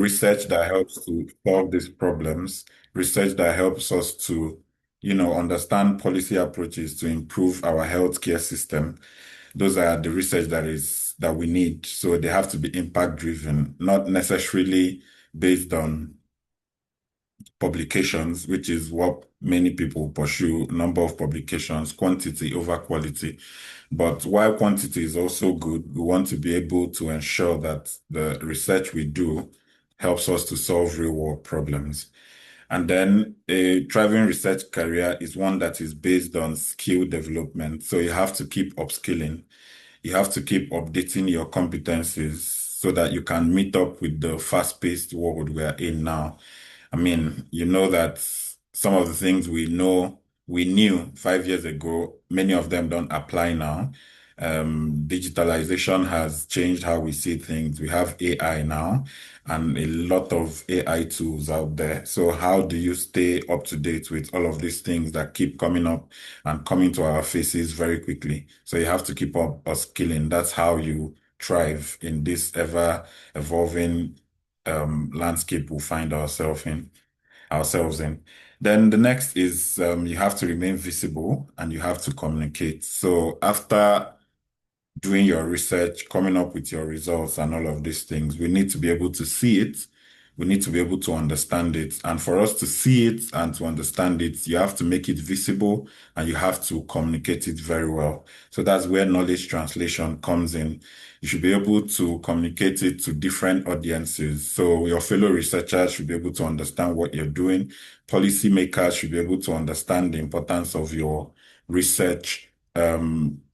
research that helps to solve these problems, research that helps us to, understand policy approaches to improve our healthcare system. Those are the research that we need. So they have to be impact driven, not necessarily based on publications, which is what many people pursue, number of publications, quantity over quality. But while quantity is also good, we want to be able to ensure that the research we do helps us to solve real world problems. And then a thriving research career is one that is based on skill development. So you have to keep upskilling. You have to keep updating your competencies so that you can meet up with the fast-paced world we are in now. I mean, you know that some of the things we knew 5 years ago, many of them don't apply now. Digitalization has changed how we see things. We have AI now and a lot of AI tools out there. So how do you stay up to date with all of these things that keep coming up and coming to our faces very quickly? So you have to keep up skilling. That's how you thrive in this ever evolving landscape we find ourselves in. Then the next is you have to remain visible and you have to communicate. So after doing your research, coming up with your results and all of these things, we need to be able to see it. We need to be able to understand it. And for us to see it and to understand it, you have to make it visible and you have to communicate it very well. So that's where knowledge translation comes in. You should be able to communicate it to different audiences. So your fellow researchers should be able to understand what you're doing. Policymakers should be able to understand the importance of your research.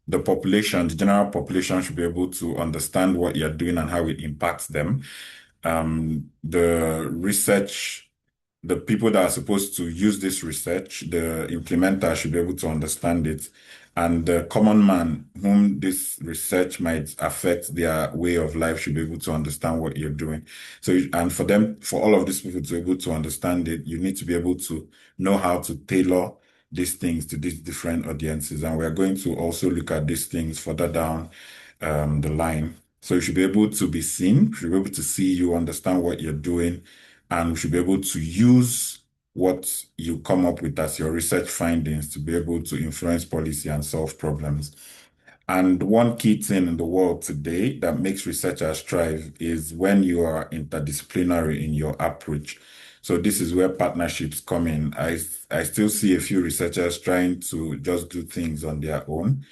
The population, the general population should be able to understand what you're doing and how it impacts them. The research, the people that are supposed to use this research, the implementer should be able to understand it. And the common man whom this research might affect their way of life should be able to understand what you're doing. So, and for all of these people to be able to understand it, you need to be able to know how to tailor these things to these different audiences. And we're going to also look at these things further down the line. So you should be able to be seen, you should be able to see you, understand what you're doing, and we should be able to use what you come up with as your research findings to be able to influence policy and solve problems. And one key thing in the world today that makes researchers thrive is when you are interdisciplinary in your approach. So this is where partnerships come in. I still see a few researchers trying to just do things on their own.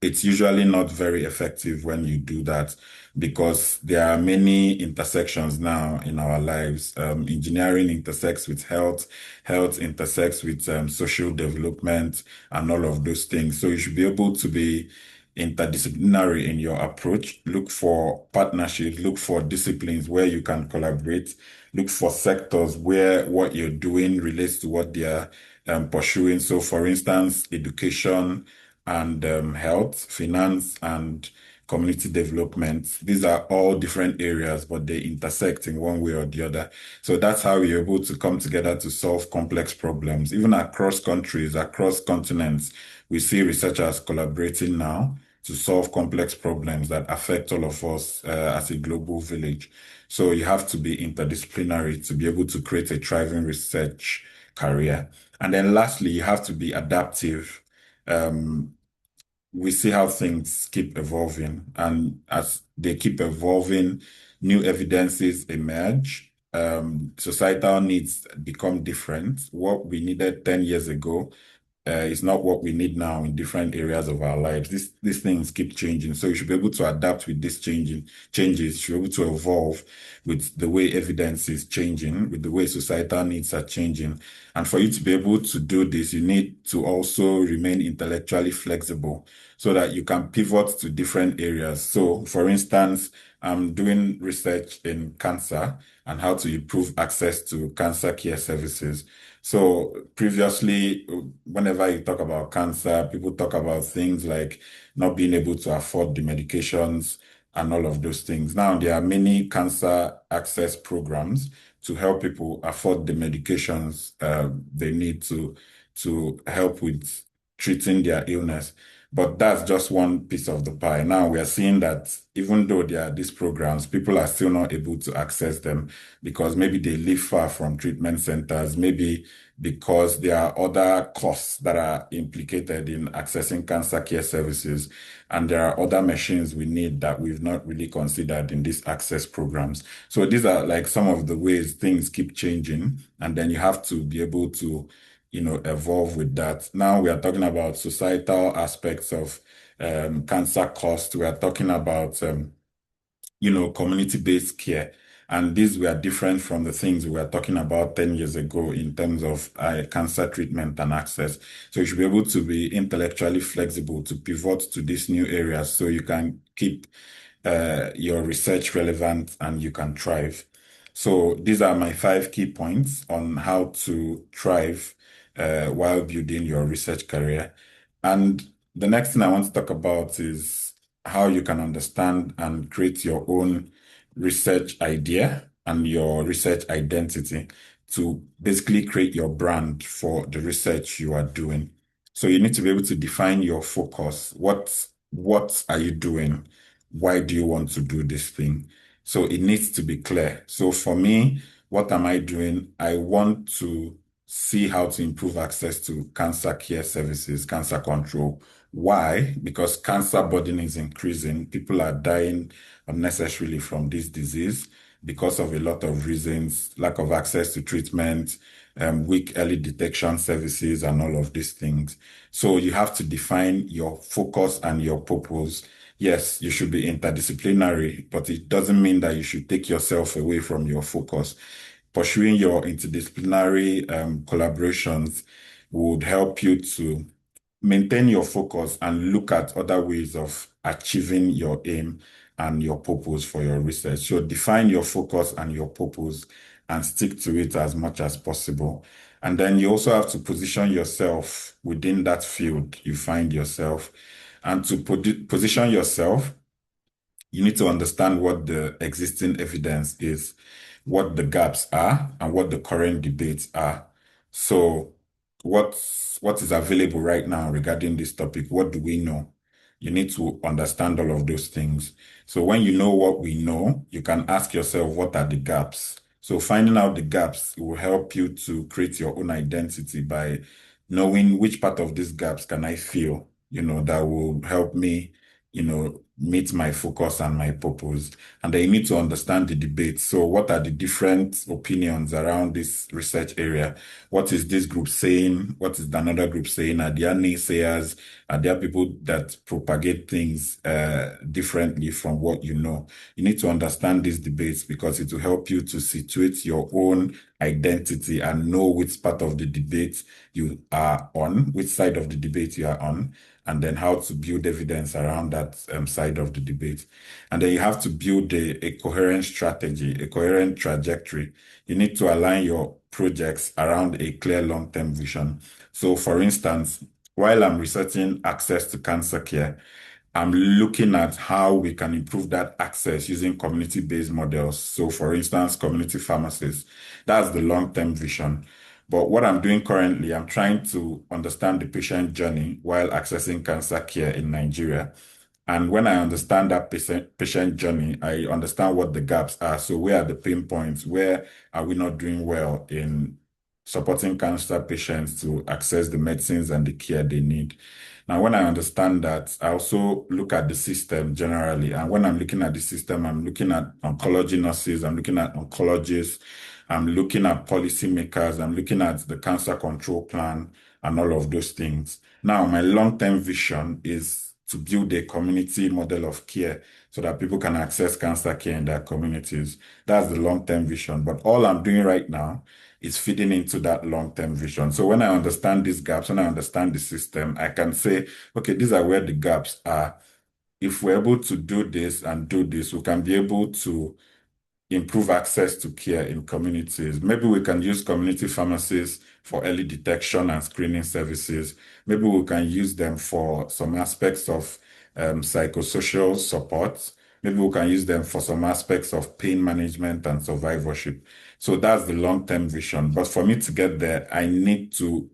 It's usually not very effective when you do that because there are many intersections now in our lives. Engineering intersects with health, health intersects with social development and all of those things. So you should be able to be interdisciplinary in your approach. Look for partnerships, look for disciplines where you can collaborate, look for sectors where what you're doing relates to what they're pursuing. So for instance, education, and health, finance, and community development. These are all different areas, but they intersect in one way or the other. So that's how we're able to come together to solve complex problems. Even across countries, across continents, we see researchers collaborating now to solve complex problems that affect all of us as a global village. So you have to be interdisciplinary to be able to create a thriving research career. And then lastly, you have to be adaptive. We see how things keep evolving, and as they keep evolving, new evidences emerge. Societal needs become different. What we needed 10 years ago is not what we need now in different areas of our lives. These things keep changing. So you should be able to adapt with these changes. You should be able to evolve with the way evidence is changing, with the way societal needs are changing. And for you to be able to do this, you need to also remain intellectually flexible so that you can pivot to different areas. So for instance, I'm doing research in cancer and how to improve access to cancer care services. So previously, whenever you talk about cancer, people talk about things like not being able to afford the medications and all of those things. Now, there are many cancer access programs to help people afford the medications they need to help with treating their illness. But that's just one piece of the pie. Now we are seeing that even though there are these programs, people are still not able to access them because maybe they live far from treatment centers, maybe because there are other costs that are implicated in accessing cancer care services. And there are other machines we need that we've not really considered in these access programs. So these are like some of the ways things keep changing. And then you have to be able to evolve with that. Now we are talking about societal aspects of cancer cost. We are talking about community-based care. And these were different from the things we were talking about 10 years ago in terms of cancer treatment and access. So you should be able to be intellectually flexible to pivot to these new areas so you can keep your research relevant and you can thrive. So these are my 5 key points on how to thrive while building your research career. And the next thing I want to talk about is how you can understand and create your own research idea and your research identity to basically create your brand for the research you are doing. So you need to be able to define your focus. What are you doing? Why do you want to do this thing? So it needs to be clear. So for me, what am I doing? I want to see how to improve access to cancer care services, cancer control. Why? Because cancer burden is increasing. People are dying unnecessarily from this disease because of a lot of reasons, lack of access to treatment, weak early detection services, and all of these things. So you have to define your focus and your purpose. Yes, you should be interdisciplinary, but it doesn't mean that you should take yourself away from your focus. Pursuing your interdisciplinary collaborations would help you to maintain your focus and look at other ways of achieving your aim and your purpose for your research. So define your focus and your purpose and stick to it as much as possible. And then you also have to position yourself within that field you find yourself. And to position yourself, you need to understand what the existing evidence is, what the gaps are, and what the current debates are. So, what is available right now regarding this topic? What do we know? You need to understand all of those things. So, when you know what we know, you can ask yourself, what are the gaps? So, finding out the gaps will help you to create your own identity by knowing which part of these gaps can I fill, that will help me meet my focus and my purpose. And then you need to understand the debate. So what are the different opinions around this research area? What is this group saying? What is another group saying? Are there naysayers? Are there people that propagate things differently from what you know? You need to understand these debates because it will help you to situate your own identity and know which part of the debate you are on, which side of the debate you are on, and then how to build evidence around that side of the debate. And then you have to build a coherent strategy, a coherent trajectory. You need to align your projects around a clear long-term vision. So, for instance, while I'm researching access to cancer care, I'm looking at how we can improve that access using community-based models. So, for instance, community pharmacies. That's the long-term vision. But what I'm doing currently, I'm trying to understand the patient journey while accessing cancer care in Nigeria. And when I understand that patient journey, I understand what the gaps are. So where are the pain points? Where are we not doing well in supporting cancer patients to access the medicines and the care they need? Now, when I understand that, I also look at the system generally. And when I'm looking at the system, I'm looking at oncology nurses, I'm looking at oncologists, I'm looking at policymakers, I'm looking at the cancer control plan and all of those things. Now, my long-term vision is to build a community model of care so that people can access cancer care in their communities. That's the long-term vision. But all I'm doing right now is feeding into that long-term vision. So when I understand these gaps, when I understand the system, I can say, okay, these are where the gaps are. If we're able to do this and do this, we can be able to improve access to care in communities. Maybe we can use community pharmacies for early detection and screening services. Maybe we can use them for some aspects of psychosocial support. Maybe we can use them for some aspects of pain management and survivorship. So that's the long-term vision. But for me to get there, I need to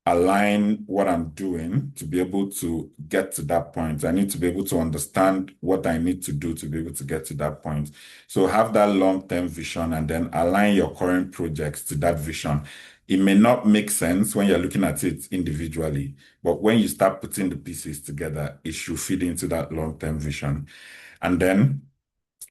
align what I'm doing to be able to get to that point. I need to be able to understand what I need to do to be able to get to that point. So have that long-term vision and then align your current projects to that vision. It may not make sense when you're looking at it individually, but when you start putting the pieces together, it should fit into that long-term vision. And then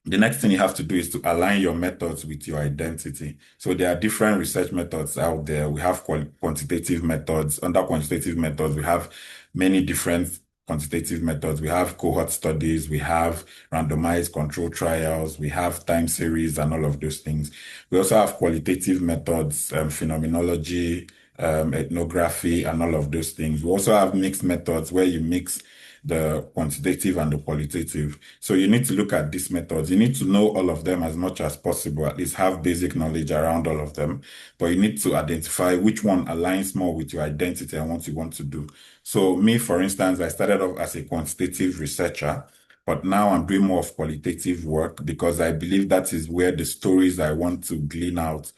the next thing you have to do is to align your methods with your identity. So there are different research methods out there. We have quantitative methods. Under quantitative methods, we have many different quantitative methods. We have cohort studies, we have randomized control trials, we have time series and all of those things. We also have qualitative methods, phenomenology, ethnography, and all of those things. We also have mixed methods where you mix the quantitative and the qualitative. So you need to look at these methods. You need to know all of them as much as possible, at least have basic knowledge around all of them. But you need to identify which one aligns more with your identity and what you want to do. So me, for instance, I started off as a quantitative researcher, but now I'm doing more of qualitative work because I believe that is where the stories I want to glean out,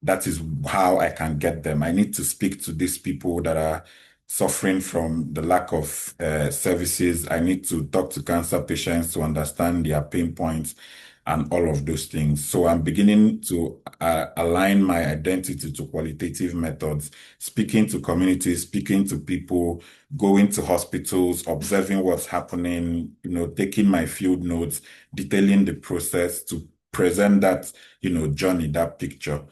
that is how I can get them. I need to speak to these people that are suffering from the lack of services. I need to talk to cancer patients to understand their pain points and all of those things. So I'm beginning to align my identity to qualitative methods, speaking to communities, speaking to people, going to hospitals, observing what's happening, taking my field notes, detailing the process to present that, journey, that picture,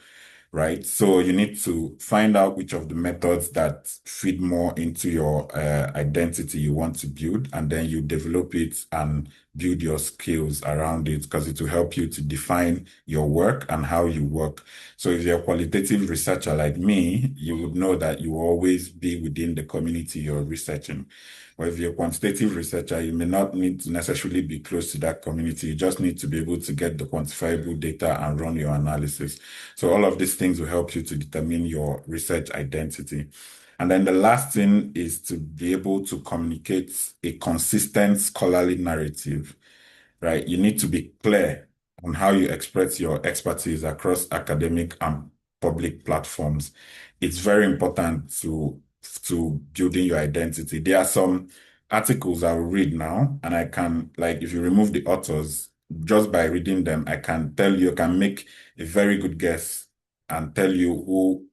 right? So you need to find out which of the methods that feed more into your identity you want to build, and then you develop it and build your skills around it because it will help you to define your work and how you work. So if you're a qualitative researcher like me, you would know that you will always be within the community you're researching. Or if you're a quantitative researcher, you may not need to necessarily be close to that community. You just need to be able to get the quantifiable data and run your analysis. So all of these things will help you to determine your research identity. And then the last thing is to be able to communicate a consistent scholarly narrative, right? You need to be clear on how you express your expertise across academic and public platforms. It's very important to building your identity. There are some articles I will read now, and I can, like, if you remove the authors, just by reading them, I can tell you, I can make a very good guess and tell you who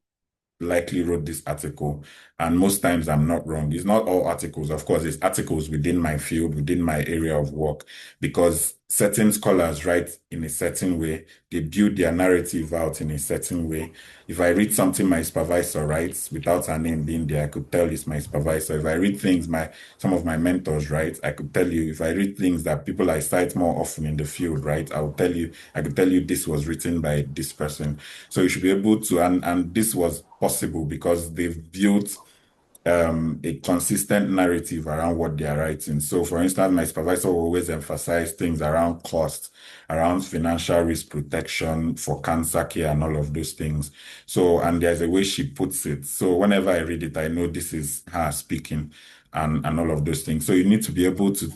likely wrote this article. And most times I'm not wrong. It's not all articles. Of course, it's articles within my field, within my area of work, because certain scholars write in a certain way. They build their narrative out in a certain way. If I read something my supervisor writes without her name being there, I could tell it's my supervisor. If I read things some of my mentors write, I could tell you. If I read things that people I cite more often in the field, right, I could tell you this was written by this person. So you should be able to, and this was possible because they've built a consistent narrative around what they are writing. So, for instance, my supervisor will always emphasize things around cost, around financial risk protection for cancer care and all of those things. So, and there's a way she puts it. So, whenever I read it, I know this is her speaking and all of those things. So, you need to be able to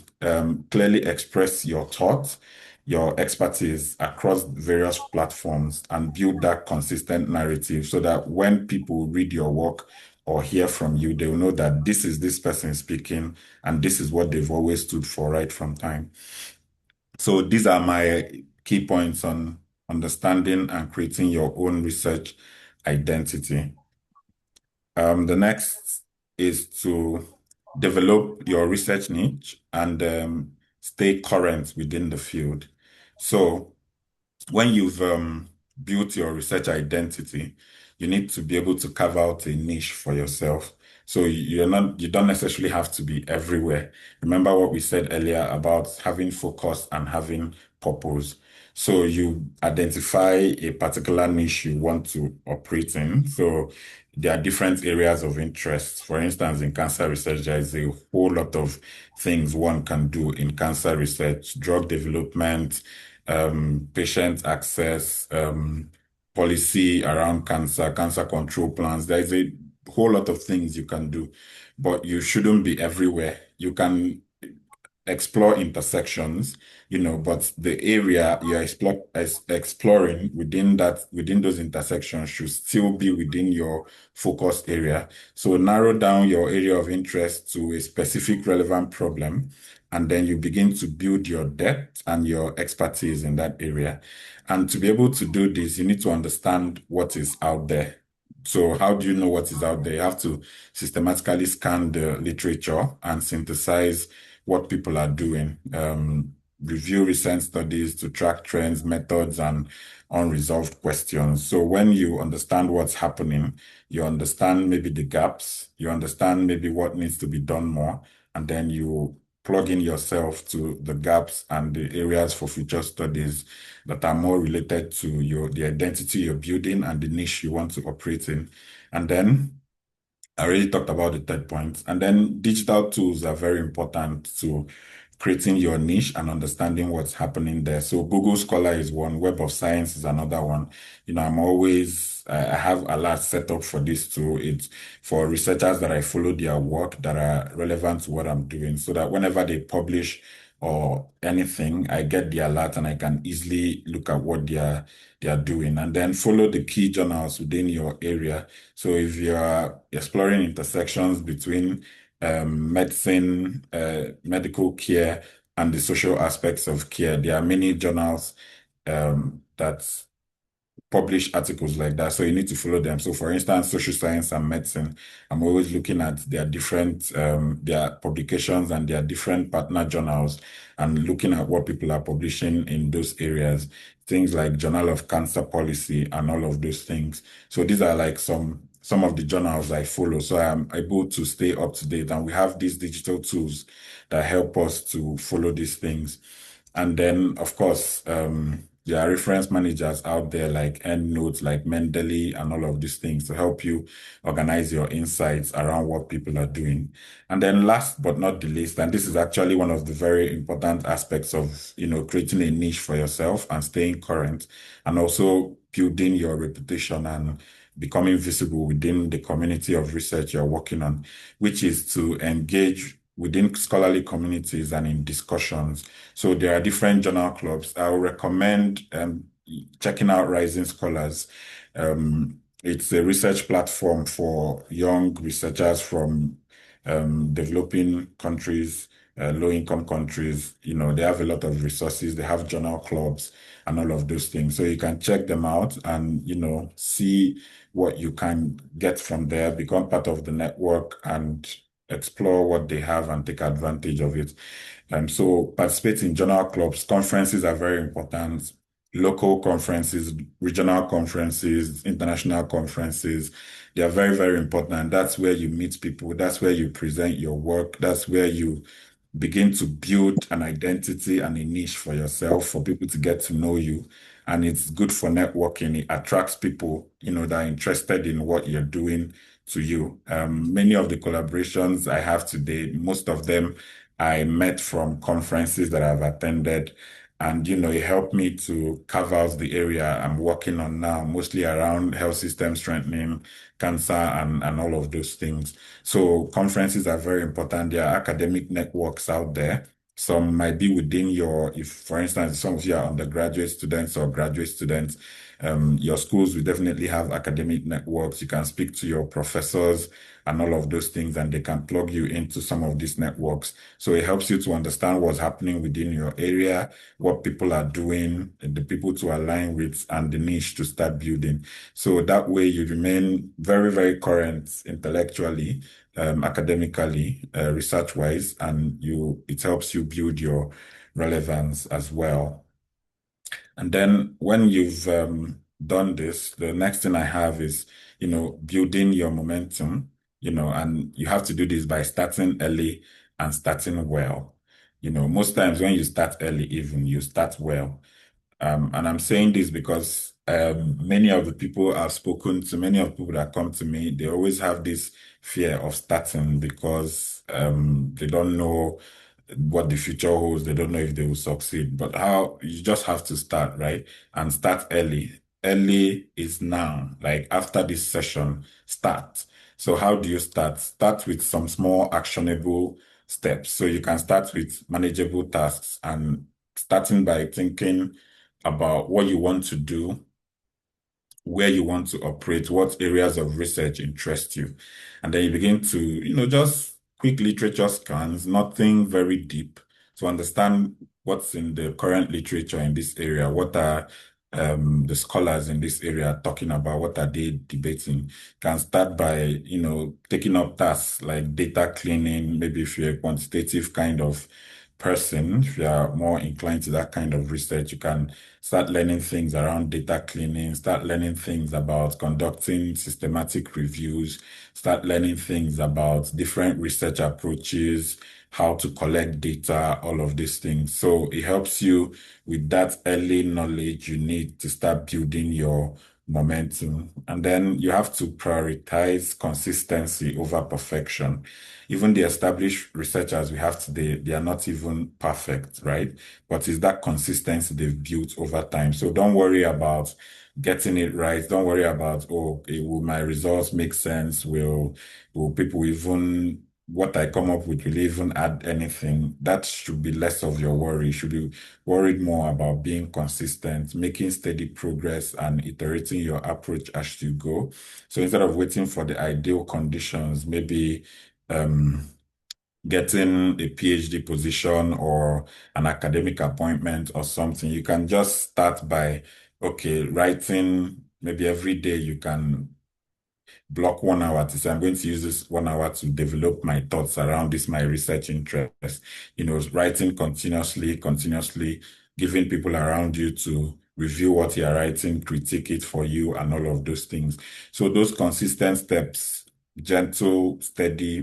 clearly express your thoughts, your expertise across various platforms and build that consistent narrative so that when people read your work or hear from you, they will know that this is this person speaking and this is what they've always stood for right from time. So these are my key points on understanding and creating your own research identity. The next is to develop your research niche and stay current within the field. So when you've built your research identity, you need to be able to carve out a niche for yourself. So you don't necessarily have to be everywhere. Remember what we said earlier about having focus and having purpose. So you identify a particular niche you want to operate in. So there are different areas of interest. For instance, in cancer research, there is a whole lot of things one can do in cancer research, drug development, patient access, policy around cancer, cancer control plans. There's a whole lot of things you can do, but you shouldn't be everywhere. You can explore intersections, but the area you're exploring within those intersections should still be within your focus area. So narrow down your area of interest to a specific relevant problem, and then you begin to build your depth and your expertise in that area. And to be able to do this, you need to understand what is out there. So how do you know what is out there? You have to systematically scan the literature and synthesize what people are doing. Review recent studies to track trends, methods, and unresolved questions. So when you understand what's happening, you understand maybe the gaps, you understand maybe what needs to be done more, and then you plug in yourself to the gaps and the areas for future studies that are more related to the identity you're building and the niche you want to operate in. And then I already talked about the third point. And then digital tools are very important to creating your niche and understanding what's happening there. So Google Scholar is one, Web of Science is another one. I have alerts set up for this too. It's for researchers that I follow their work that are relevant to what I'm doing so that whenever they publish or anything, I get the alert and I can easily look at what they are doing. And then follow the key journals within your area. So if you are exploring intersections between medicine, medical care, and the social aspects of care, there are many journals that publish articles like that. So you need to follow them. So for instance, social science and medicine, I'm always looking at their publications and their different partner journals and looking at what people are publishing in those areas. Things like Journal of Cancer Policy and all of those things. So these are like some of the journals I follow. So I'm able to stay up to date. And we have these digital tools that help us to follow these things. And then, of course, there are reference managers out there like EndNote, like Mendeley, and all of these things to help you organize your insights around what people are doing. And then last but not the least, and this is actually one of the very important aspects of, creating a niche for yourself and staying current, and also building your reputation and becoming visible within the community of research you're working on, which is to engage within scholarly communities and in discussions. So there are different journal clubs. I would recommend checking out Rising Scholars. It's a research platform for young researchers from developing countries, low-income countries. They have a lot of resources. They have journal clubs and all of those things. So you can check them out and, see what you can get from there, become part of the network and explore what they have and take advantage of it. So participate in journal clubs. Conferences are very important. Local conferences, regional conferences, international conferences, they are very, very important. That's where you meet people. That's where you present your work. That's where you begin to build an identity and a niche for yourself, for people to get to know you. And it's good for networking. It attracts people, that are interested in what you're doing to you. Many of the collaborations I have today, most of them I met from conferences that I've attended. And, it helped me to carve out the area I'm working on now, mostly around health system strengthening, cancer, and all of those things. So conferences are very important. There are academic networks out there. Some might be within if, for instance, some of you are undergraduate students or graduate students, your schools will definitely have academic networks. You can speak to your professors and all of those things, and they can plug you into some of these networks. So it helps you to understand what's happening within your area, what people are doing, the people to align with, and the niche to start building. So that way you remain very, very current intellectually, academically, research-wise, and it helps you build your relevance as well. And then when you've done this, the next thing I have is, building your momentum, and you have to do this by starting early and starting well. Most times when you start early, even you start well. And I'm saying this because many of the people I've spoken to, many of the people that come to me, they always have this fear of starting because they don't know what the future holds. They don't know if they will succeed. But how you just have to start, right? And start early. Early is now. Like after this session, start. So how do you start? Start with some small actionable steps. So you can start with manageable tasks and starting by thinking about what you want to do, where you want to operate, what areas of research interest you. And then you begin to, just quick literature scans, nothing very deep, to understand what's in the current literature in this area. What are the scholars in this area talking about? What are they debating? Can start by, taking up tasks like data cleaning. Maybe if you're a quantitative kind of person, if you are more inclined to that kind of research, you can start learning things around data cleaning, start learning things about conducting systematic reviews, start learning things about different research approaches, how to collect data, all of these things. So it helps you with that early knowledge you need to start building your momentum. And then you have to prioritize consistency over perfection. Even the established researchers we have today, they are not even perfect, right? But it's that consistency they've built over time. So don't worry about getting it right. Don't worry about, oh, will my results make sense? Will people even, what I come up with will even add anything? That should be less of your worry. You should be worried more about being consistent, making steady progress and iterating your approach as you go. So instead of waiting for the ideal conditions, maybe um, getting a PhD position or an academic appointment or something, you can just start by, okay, writing maybe every day you can block 1 hour to say, I'm going to use this 1 hour to develop my thoughts around this, my research interest, writing continuously, giving people around you to review what you're writing, critique it for you, and all of those things. So those consistent steps, gentle, steady,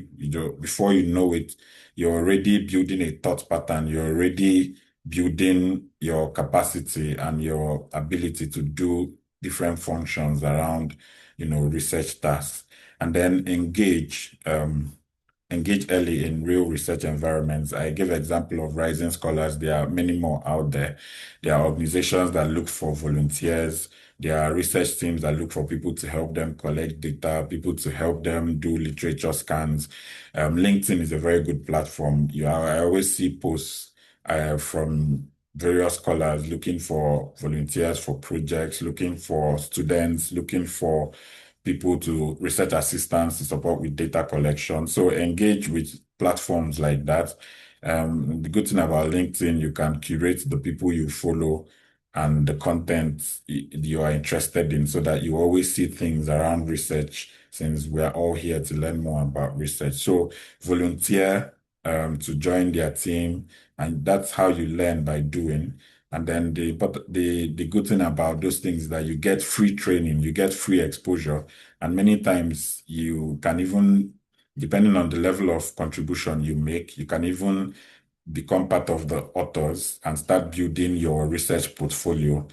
before you know it, you're already building a thought pattern. You're already building your capacity and your ability to do different functions around research tasks, and then engage early in real research environments. I give example of Rising Scholars. There are many more out there. There are organizations that look for volunteers. There are research teams that look for people to help them collect data, people to help them do literature scans. LinkedIn is a very good platform. I always see posts from various scholars looking for volunteers for projects, looking for students, looking for people to research assistants to support with data collection. So engage with platforms like that. The good thing about LinkedIn, you can curate the people you follow and the content you are interested in so that you always see things around research, since we're all here to learn more about research. So volunteer to join their team, and that's how you learn, by doing. And then the good thing about those things is that you get free training, you get free exposure, and many times you can even, depending on the level of contribution you make, you can even become part of the authors and start building your research portfolio,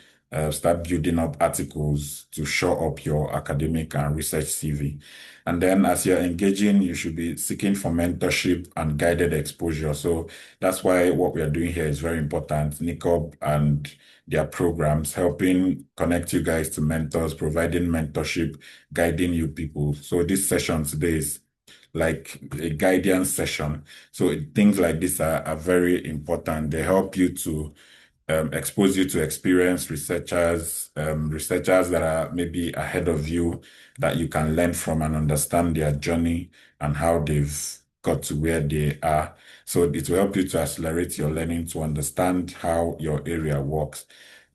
start building up articles to show up your academic and research CV. And then as you're engaging, you should be seeking for mentorship and guided exposure. So that's why what we are doing here is very important. NICOB and their programs helping connect you guys to mentors, providing mentorship, guiding you people. So this session today is like a guidance session. So things like this are very important. They help you to expose you to experienced researchers that are maybe ahead of you, that you can learn from and understand their journey and how they've got to where they are. So it will help you to accelerate your learning, to understand how your area works.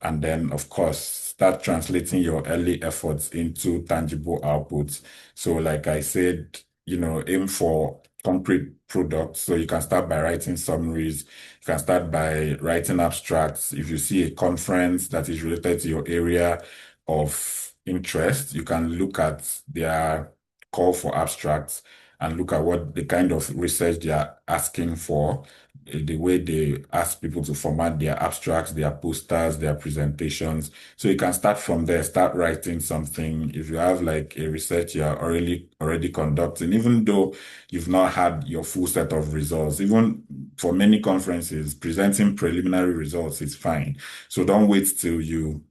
And then, of course, start translating your early efforts into tangible outputs. So like I said, aim for concrete products. So you can start by writing summaries. You can start by writing abstracts. If you see a conference that is related to your area of interest, you can look at their call for abstracts and look at what the kind of research they are asking for, the way they ask people to format their abstracts, their posters, their presentations. So you can start from there, start writing something. If you have like a research you're already conducting, even though you've not had your full set of results, even for many conferences, presenting preliminary results is fine. So don't wait till you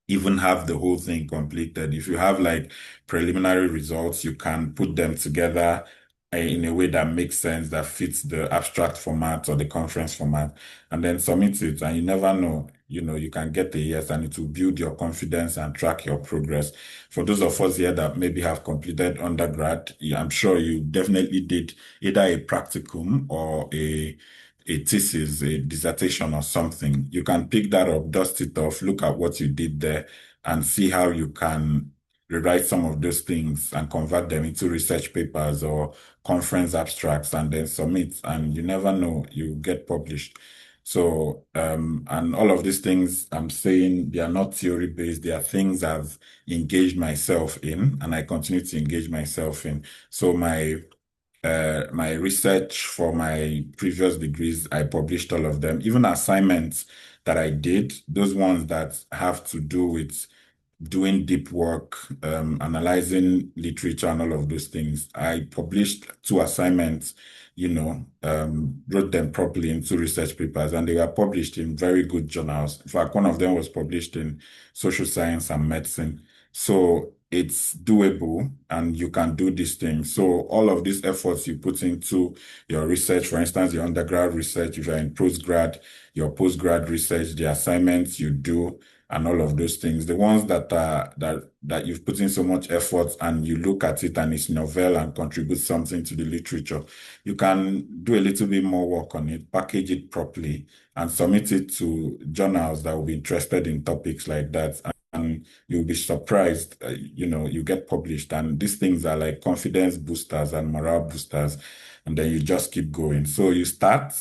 even have the whole thing completed. If you have like preliminary results, you can put them together in a way that makes sense, that fits the abstract format or the conference format, and then submit it. And you never know, you can get a yes, and it will build your confidence and track your progress. For those of us here that maybe have completed undergrad, yeah, I'm sure you definitely did either a practicum or a thesis, a dissertation or something. You can pick that up, dust it off, look at what you did there, and see how you can rewrite some of those things and convert them into research papers or conference abstracts and then submit. And you never know, you get published. So, and all of these things I'm saying, they are not theory based. They are things I've engaged myself in, and I continue to engage myself in. So my research for my previous degrees, I published all of them. Even assignments that I did, those ones that have to do with doing deep work, analyzing literature and all of those things. I published two assignments, wrote them properly into research papers, and they were published in very good journals. In fact, one of them was published in Social Science and Medicine. So it's doable and you can do these things. So all of these efforts you put into your research, for instance, your undergrad research, if you're in postgrad, your postgrad research, the assignments you do, and all of those things. The ones that you've put in so much effort and you look at it and it's novel and contributes something to the literature, you can do a little bit more work on it, package it properly, and submit it to journals that will be interested in topics like that. And you'll be surprised, you get published. And these things are like confidence boosters and morale boosters. And then you just keep going. So you start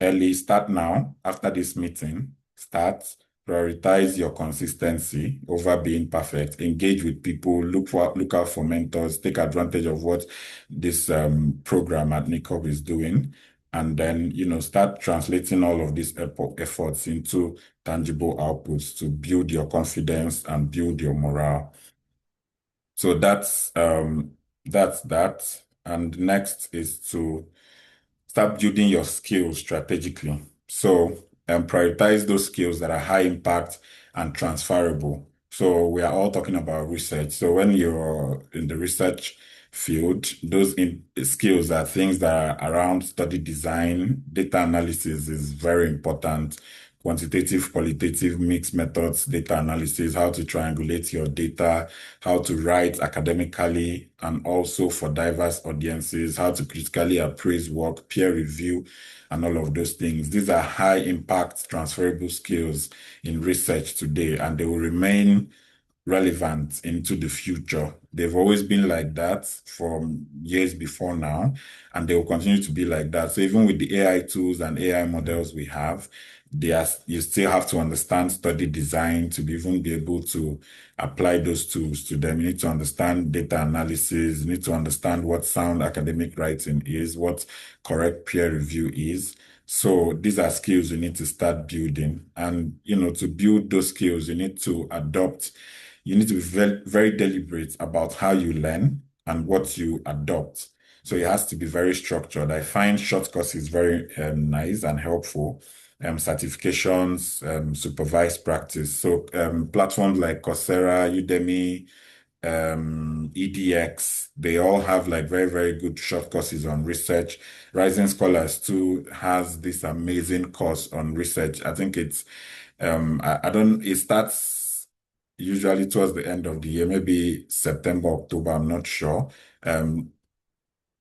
early, start now. After this meeting, start, prioritize your consistency over being perfect, engage with people, look out for mentors, take advantage of what this program at NICOB is doing, and then start translating all of these efforts into tangible outputs to build your confidence and build your morale. So that's that. And next is to start building your skills strategically. So, prioritize those skills that are high impact and transferable. So we are all talking about research. So when you're in the research field, those skills are things that are around study design. Data analysis is very important. Quantitative, qualitative, mixed methods, data analysis, how to triangulate your data, how to write academically, and also for diverse audiences, how to critically appraise work, peer review, and all of those things. These are high impact transferable skills in research today, and they will remain relevant into the future. They've always been like that from years before now, and they will continue to be like that. So even with the AI tools and AI models we have, you still have to understand study design to even be able to apply those tools to them. You need to understand data analysis. You need to understand what sound academic writing is, what correct peer review is. So these are skills you need to start building. And, to build those skills, you need to be very, very deliberate about how you learn and what you adopt. So it has to be very structured. I find short courses very nice and helpful. Certifications, supervised practice. So platforms like Coursera, Udemy, EDX, they all have like very, very good short courses on research. Rising Scholars too has this amazing course on research. I think it starts usually towards the end of the year, maybe September, October, I'm not sure.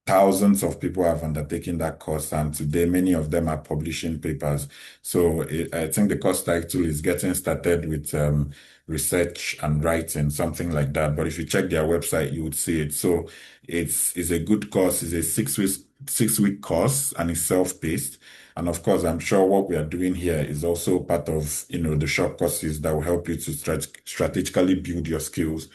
Thousands of people have undertaken that course, and today many of them are publishing papers. So I think the course title is Getting Started with Research and Writing, something like that. But if you check their website, you would see it. So it's a good course. It's a 6-week course, and it's self-paced. And of course, I'm sure what we are doing here is also part of the short courses that will help you to strategically build your skills.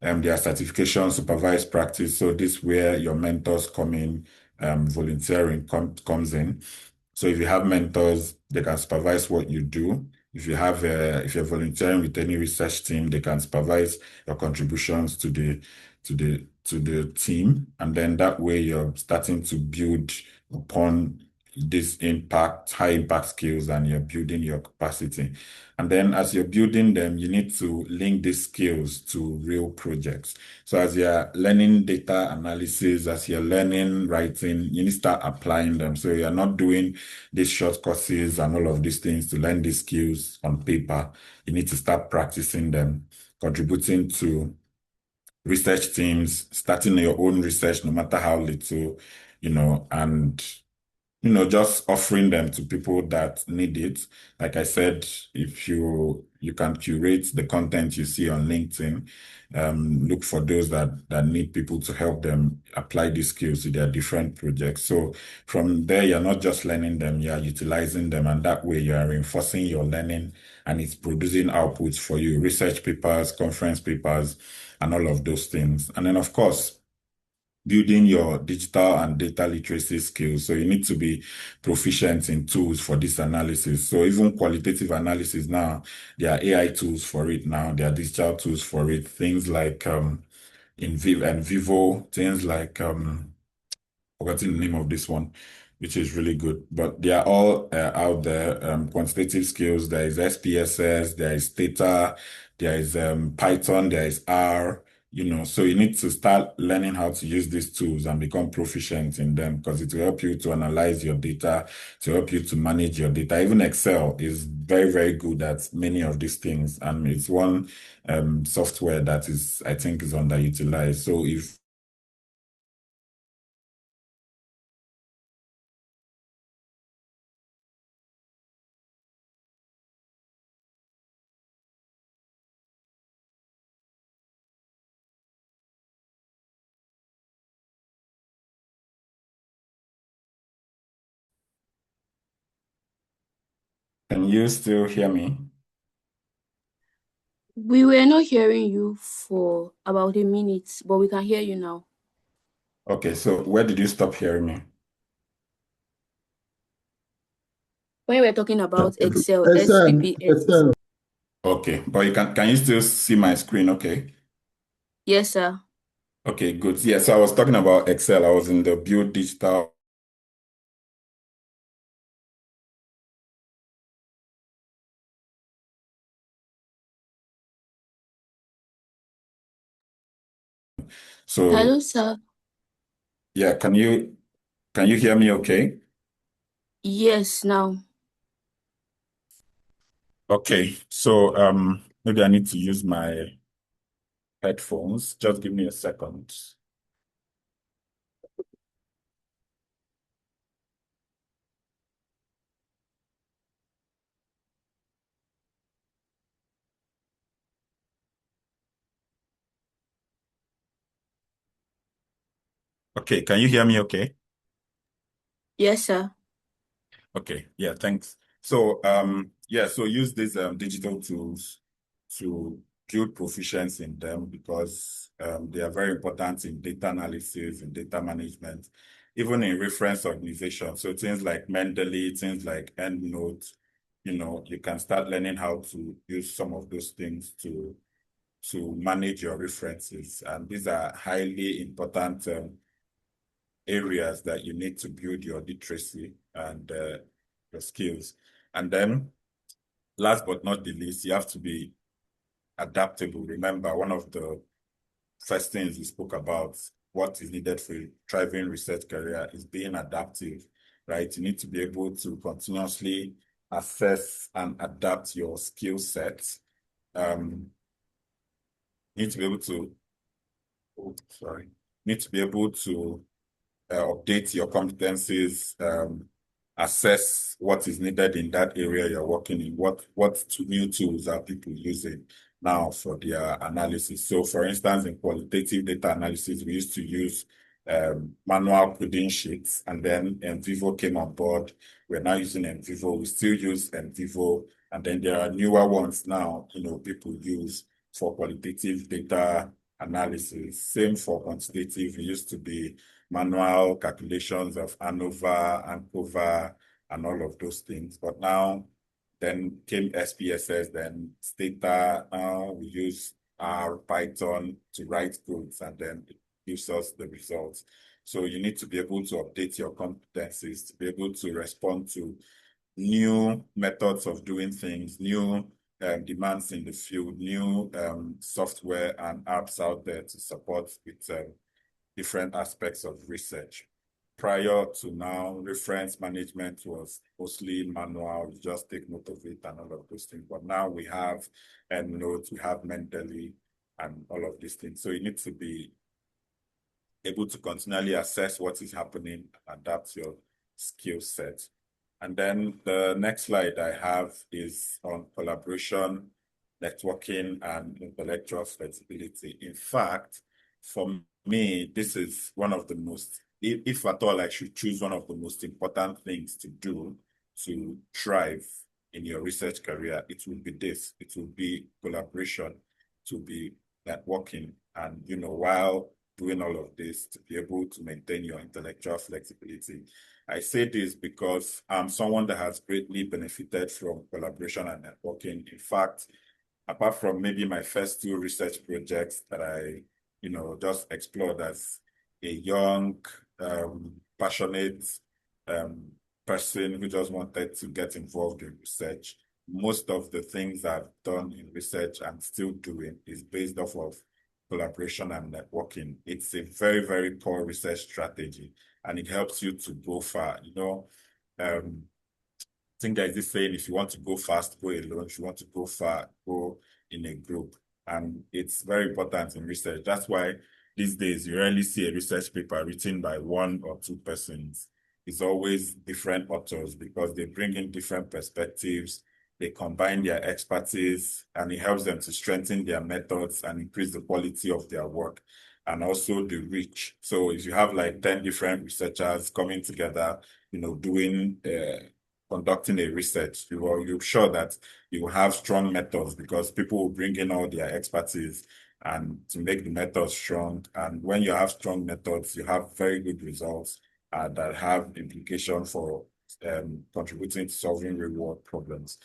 Their certification, supervised practice. So this is where your mentors come in, volunteering comes in. So if you have mentors, they can supervise what you do. If you're volunteering with any research team, they can supervise your contributions to the team. And then that way you're starting to build upon these high impact skills and you're building your capacity. And then as you're building them, you need to link these skills to real projects. So as you're learning data analysis, as you're learning writing, you need to start applying them. So you're not doing these short courses and all of these things to learn these skills on paper. You need to start practicing them, contributing to research teams, starting your own research, no matter how little, and just offering them to people that need it. Like I said, if you can curate the content you see on LinkedIn, look for those that need people to help them apply these skills to their different projects. So from there, you're not just learning them, you're utilizing them, and that way you are reinforcing your learning and it's producing outputs for you, research papers, conference papers, and all of those things. And then of course, building your digital and data literacy skills. So you need to be proficient in tools for this analysis. So even qualitative analysis now, there are AI tools for it now. There are digital tools for it. Things like in Viv and Vivo, things like forgetting the name of this one, which is really good. But they are all out there. Quantitative skills. There is SPSS. There is Theta. There is Python. There is R. So you need to start learning how to use these tools and become proficient in them because it will help you to analyze your data, to help you to manage your data. Even Excel is very, very good at many of these things, and it's one software that I think, is underutilized. So if Can you still hear me? We were not hearing you for about a minute, but we can hear you now. Okay, so where did you stop hearing me? When we were talking about Excel, Excel, SPPS. Excel. Okay, but can you still see my screen? Okay. Yes, sir. Okay, good. Yeah, so I was talking about Excel. I was in the build digital. So Hello, sir. yeah, can you hear me okay? Yes, now. Okay, so maybe I need to use my headphones. Just give me a second. Okay, can you hear me okay? Yes, sir. Okay, yeah, thanks. So yeah, so use these digital tools to build proficiency in them because they are very important in data analysis and data management, even in reference organization. So things like Mendeley, things like EndNote, you can start learning how to use some of those things to manage your references. And these are highly important areas that you need to build your literacy and your skills. And then, last but not the least, you have to be adaptable. Remember, one of the first things we spoke about, what is needed for a thriving research career is being adaptive, right? You need to be able to continuously assess and adapt your skill sets. You need to be able to, oh, sorry, need to be able to update your competencies, assess what is needed in that area you're working in. What new tools are people using now for their analysis? So, for instance, in qualitative data analysis, we used to use manual coding sheets, and then NVivo came on board. We're now using NVivo. We still use NVivo, and then there are newer ones now. People use for qualitative data analysis. Same for quantitative. It used to be manual calculations of ANOVA, ANCOVA, and all of those things. But now, then came SPSS, then Stata. Now we use R, Python to write codes, and then it gives us the results. So you need to be able to update your competencies to be able to respond to new methods of doing things, new demands in the field, new software and apps out there to support with different aspects of research. Prior to now, reference management was mostly manual, you just take note of it and all of those things. But now we have notes, we have Mendeley and all of these things. So you need to be able to continually assess what is happening, adapt your skill set. And then the next slide I have is on collaboration, networking, and intellectual flexibility. In fact, for me, this is one of the most, if at all I should choose one of the most important things to do to thrive in your research career, it will be this. It will be collaboration, to be networking, and while doing all of this, to be able to maintain your intellectual flexibility. I say this because I'm someone that has greatly benefited from collaboration and networking. In fact, apart from maybe my first two research projects that I, just explored as a young, passionate um, person who just wanted to get involved in research, most of the things I've done in research and still doing is based off of collaboration and networking. It's a very, very core research strategy, and it helps you to go far. I think there's this saying, if you want to go fast, go alone. If you want to go far, go in a group. And it's very important in research. That's why these days you rarely see a research paper written by one or two persons. It's always different authors because they bring in different perspectives, they combine their expertise, and it helps them to strengthen their methods and increase the quality of their work and also the reach. So if you have like 10 different researchers coming together, doing conducting a research, you're sure that you will have strong methods because people will bring in all their expertise and to make the methods strong. And when you have strong methods, you have very good results that have implication for contributing to solving real world problems.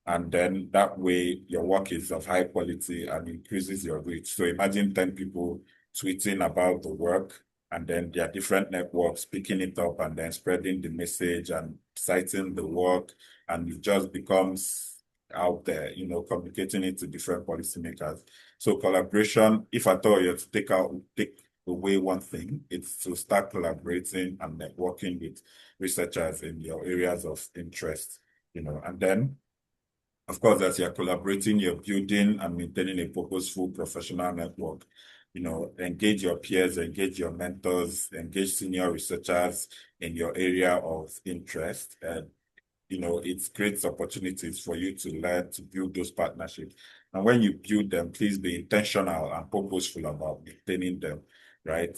And then that way your work is of high quality and increases your reach. So imagine 10 people tweeting about the work, and then there are different networks picking it up and then spreading the message and citing the work, and it just becomes out there, communicating it to different policymakers. So collaboration, if at all you're to take away one thing, it's to start collaborating and networking with researchers in your areas of interest, and then of course, as you're collaborating, you're building and maintaining a purposeful professional network. Engage your peers, engage your mentors, engage senior researchers in your area of interest. And, it creates opportunities for you to learn to build those partnerships. And when you build them, please be intentional and purposeful about maintaining them, right?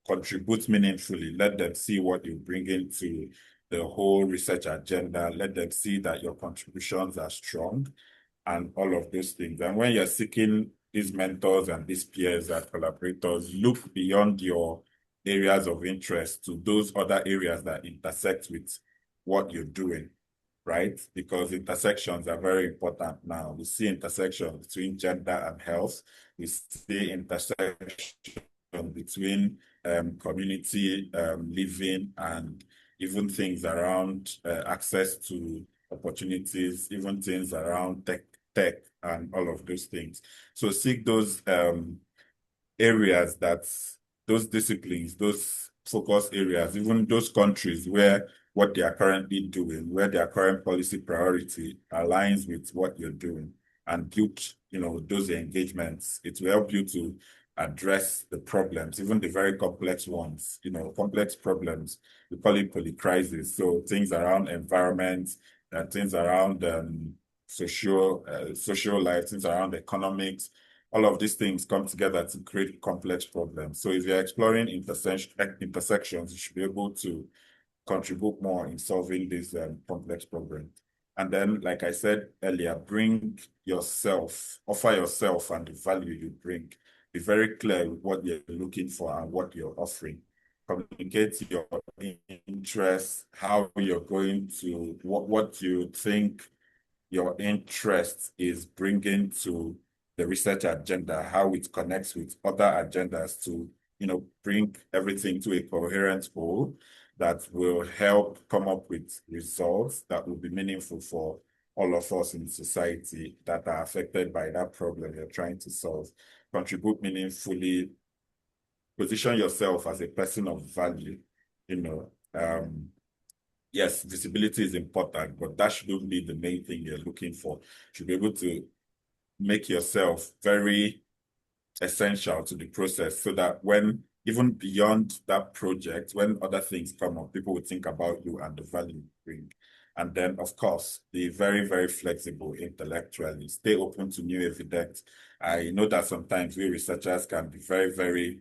Contribute meaningfully. Let them see what you bring into the whole research agenda. Let them see that your contributions are strong and all of those things. And when you're seeking these mentors and these peers and collaborators, look beyond your areas of interest to those other areas that intersect with what you're doing, right? Because intersections are very important now. We see intersections between gender and health. We see intersections between community living and even things around access to opportunities, even things around tech and all of those things. So seek those areas those disciplines, those focus areas, even those countries where what they are currently doing, where their current policy priority aligns with what you're doing, and build, those engagements. It will help you to address the problems, even the very complex ones, complex problems. We call it polycrisis. So things around environment, things around social life, things around economics, all of these things come together to create complex problems. So if you're exploring intersections, you should be able to contribute more in solving these complex problems. And then, like I said earlier, bring yourself, offer yourself and the value you bring. Be very clear with what you're looking for and what you're offering. Communicate your interests, how you're going to, what you think your interest is bringing to the research agenda, how it connects with other agendas to bring everything to a coherent whole that will help come up with results that will be meaningful for all of us in society that are affected by that problem you're trying to solve. Contribute meaningfully, position yourself as a person of value, you know. Yes, visibility is important, but that shouldn't be the main thing you're looking for. You should be able to make yourself very essential to the process so that when even beyond that project, when other things come up, people will think about you and the value you bring. And then, of course, be very, very flexible intellectually. Stay open to new evidence. I know that sometimes we researchers can be very, very,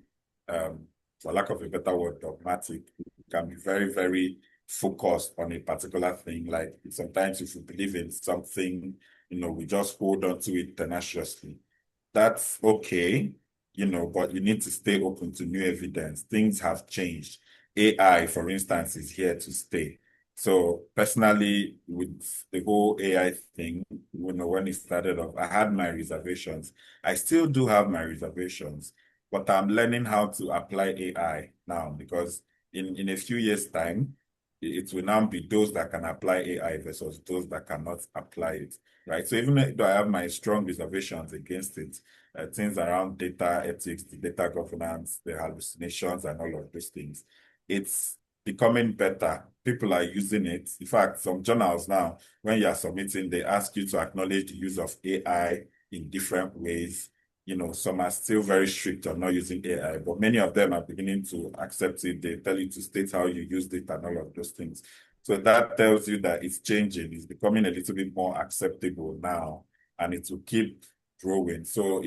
for lack of a better word, dogmatic. We can be very, very focused on a particular thing. Like sometimes if we believe in something, we just hold on to it tenaciously. That's okay, but you need to stay open to new evidence. Things have changed. AI, for instance, is here to stay. So personally, with the whole AI thing, when it started off, I had my reservations. I still do have my reservations, but I'm learning how to apply AI now because in a few years' time, it will now be those that can apply AI versus those that cannot apply it, right? So even though I have my strong reservations against it, things around data ethics, the data governance, the hallucinations, and all of those things, it's becoming better. People are using it. In fact, some journals now, when you are submitting, they ask you to acknowledge the use of AI in different ways. Some are still very strict on not using AI, but many of them are beginning to accept it. They tell you to state how you used it and all of those things. So that tells you that it's changing. It's becoming a little bit more acceptable now, and it will keep growing. So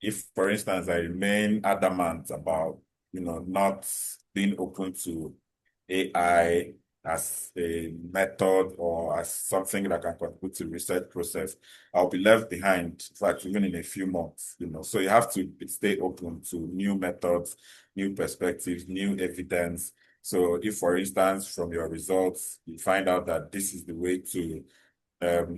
if, for instance, I remain adamant about, not being open to AI as a method or as something that can contribute to research process, I'll be left behind, in fact, even in a few months, So you have to stay open to new methods, new perspectives, new evidence. So if, for instance, from your results, you find out that this is the way to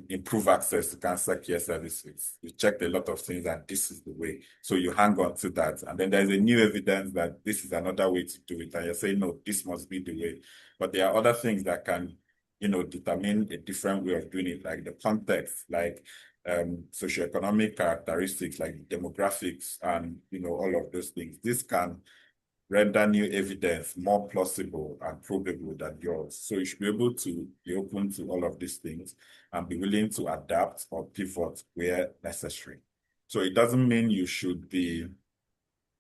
improve access to cancer care services. You checked a lot of things and this is the way. So you hang on to that. And then there's a new evidence that this is another way to do it. And you're saying, no, this must be the way. But there are other things that can, determine a different way of doing it, like the context, like socioeconomic characteristics, like demographics, and, all of those things. This can render new evidence more plausible and probable than yours. So you should be able to be open to all of these things and be willing to adapt or pivot where necessary. So it doesn't mean you should be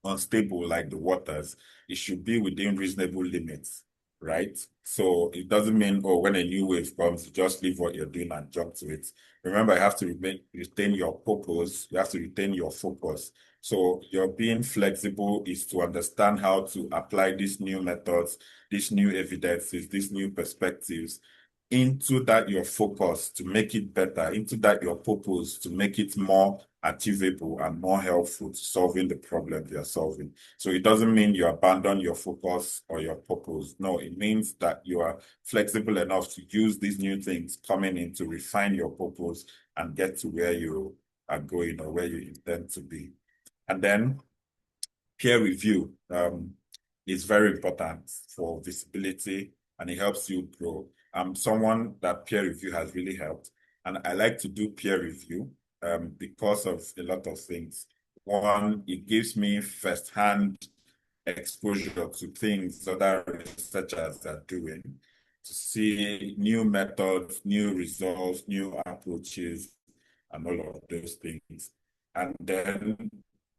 unstable like the waters. It should be within reasonable limits, right? So it doesn't mean, oh, when a new wave comes, you just leave what you're doing and jump to it. Remember, you have to retain your purpose. You have to retain your focus. So your being flexible is to understand how to apply these new methods, these new evidences, these new perspectives into that your focus to make it better, into that your purpose to make it more achievable and more helpful to solving the problem you're solving. So it doesn't mean you abandon your focus or your purpose. No, it means that you are flexible enough to use these new things coming in to refine your purpose and get to where you are going or where you intend to be. And then peer review is very important for visibility and it helps you grow. I'm someone that peer review has really helped. And I like to do peer review because of a lot of things. One, it gives me firsthand exposure to things other researchers are doing, to see new methods, new results, new approaches, and all of those things. And then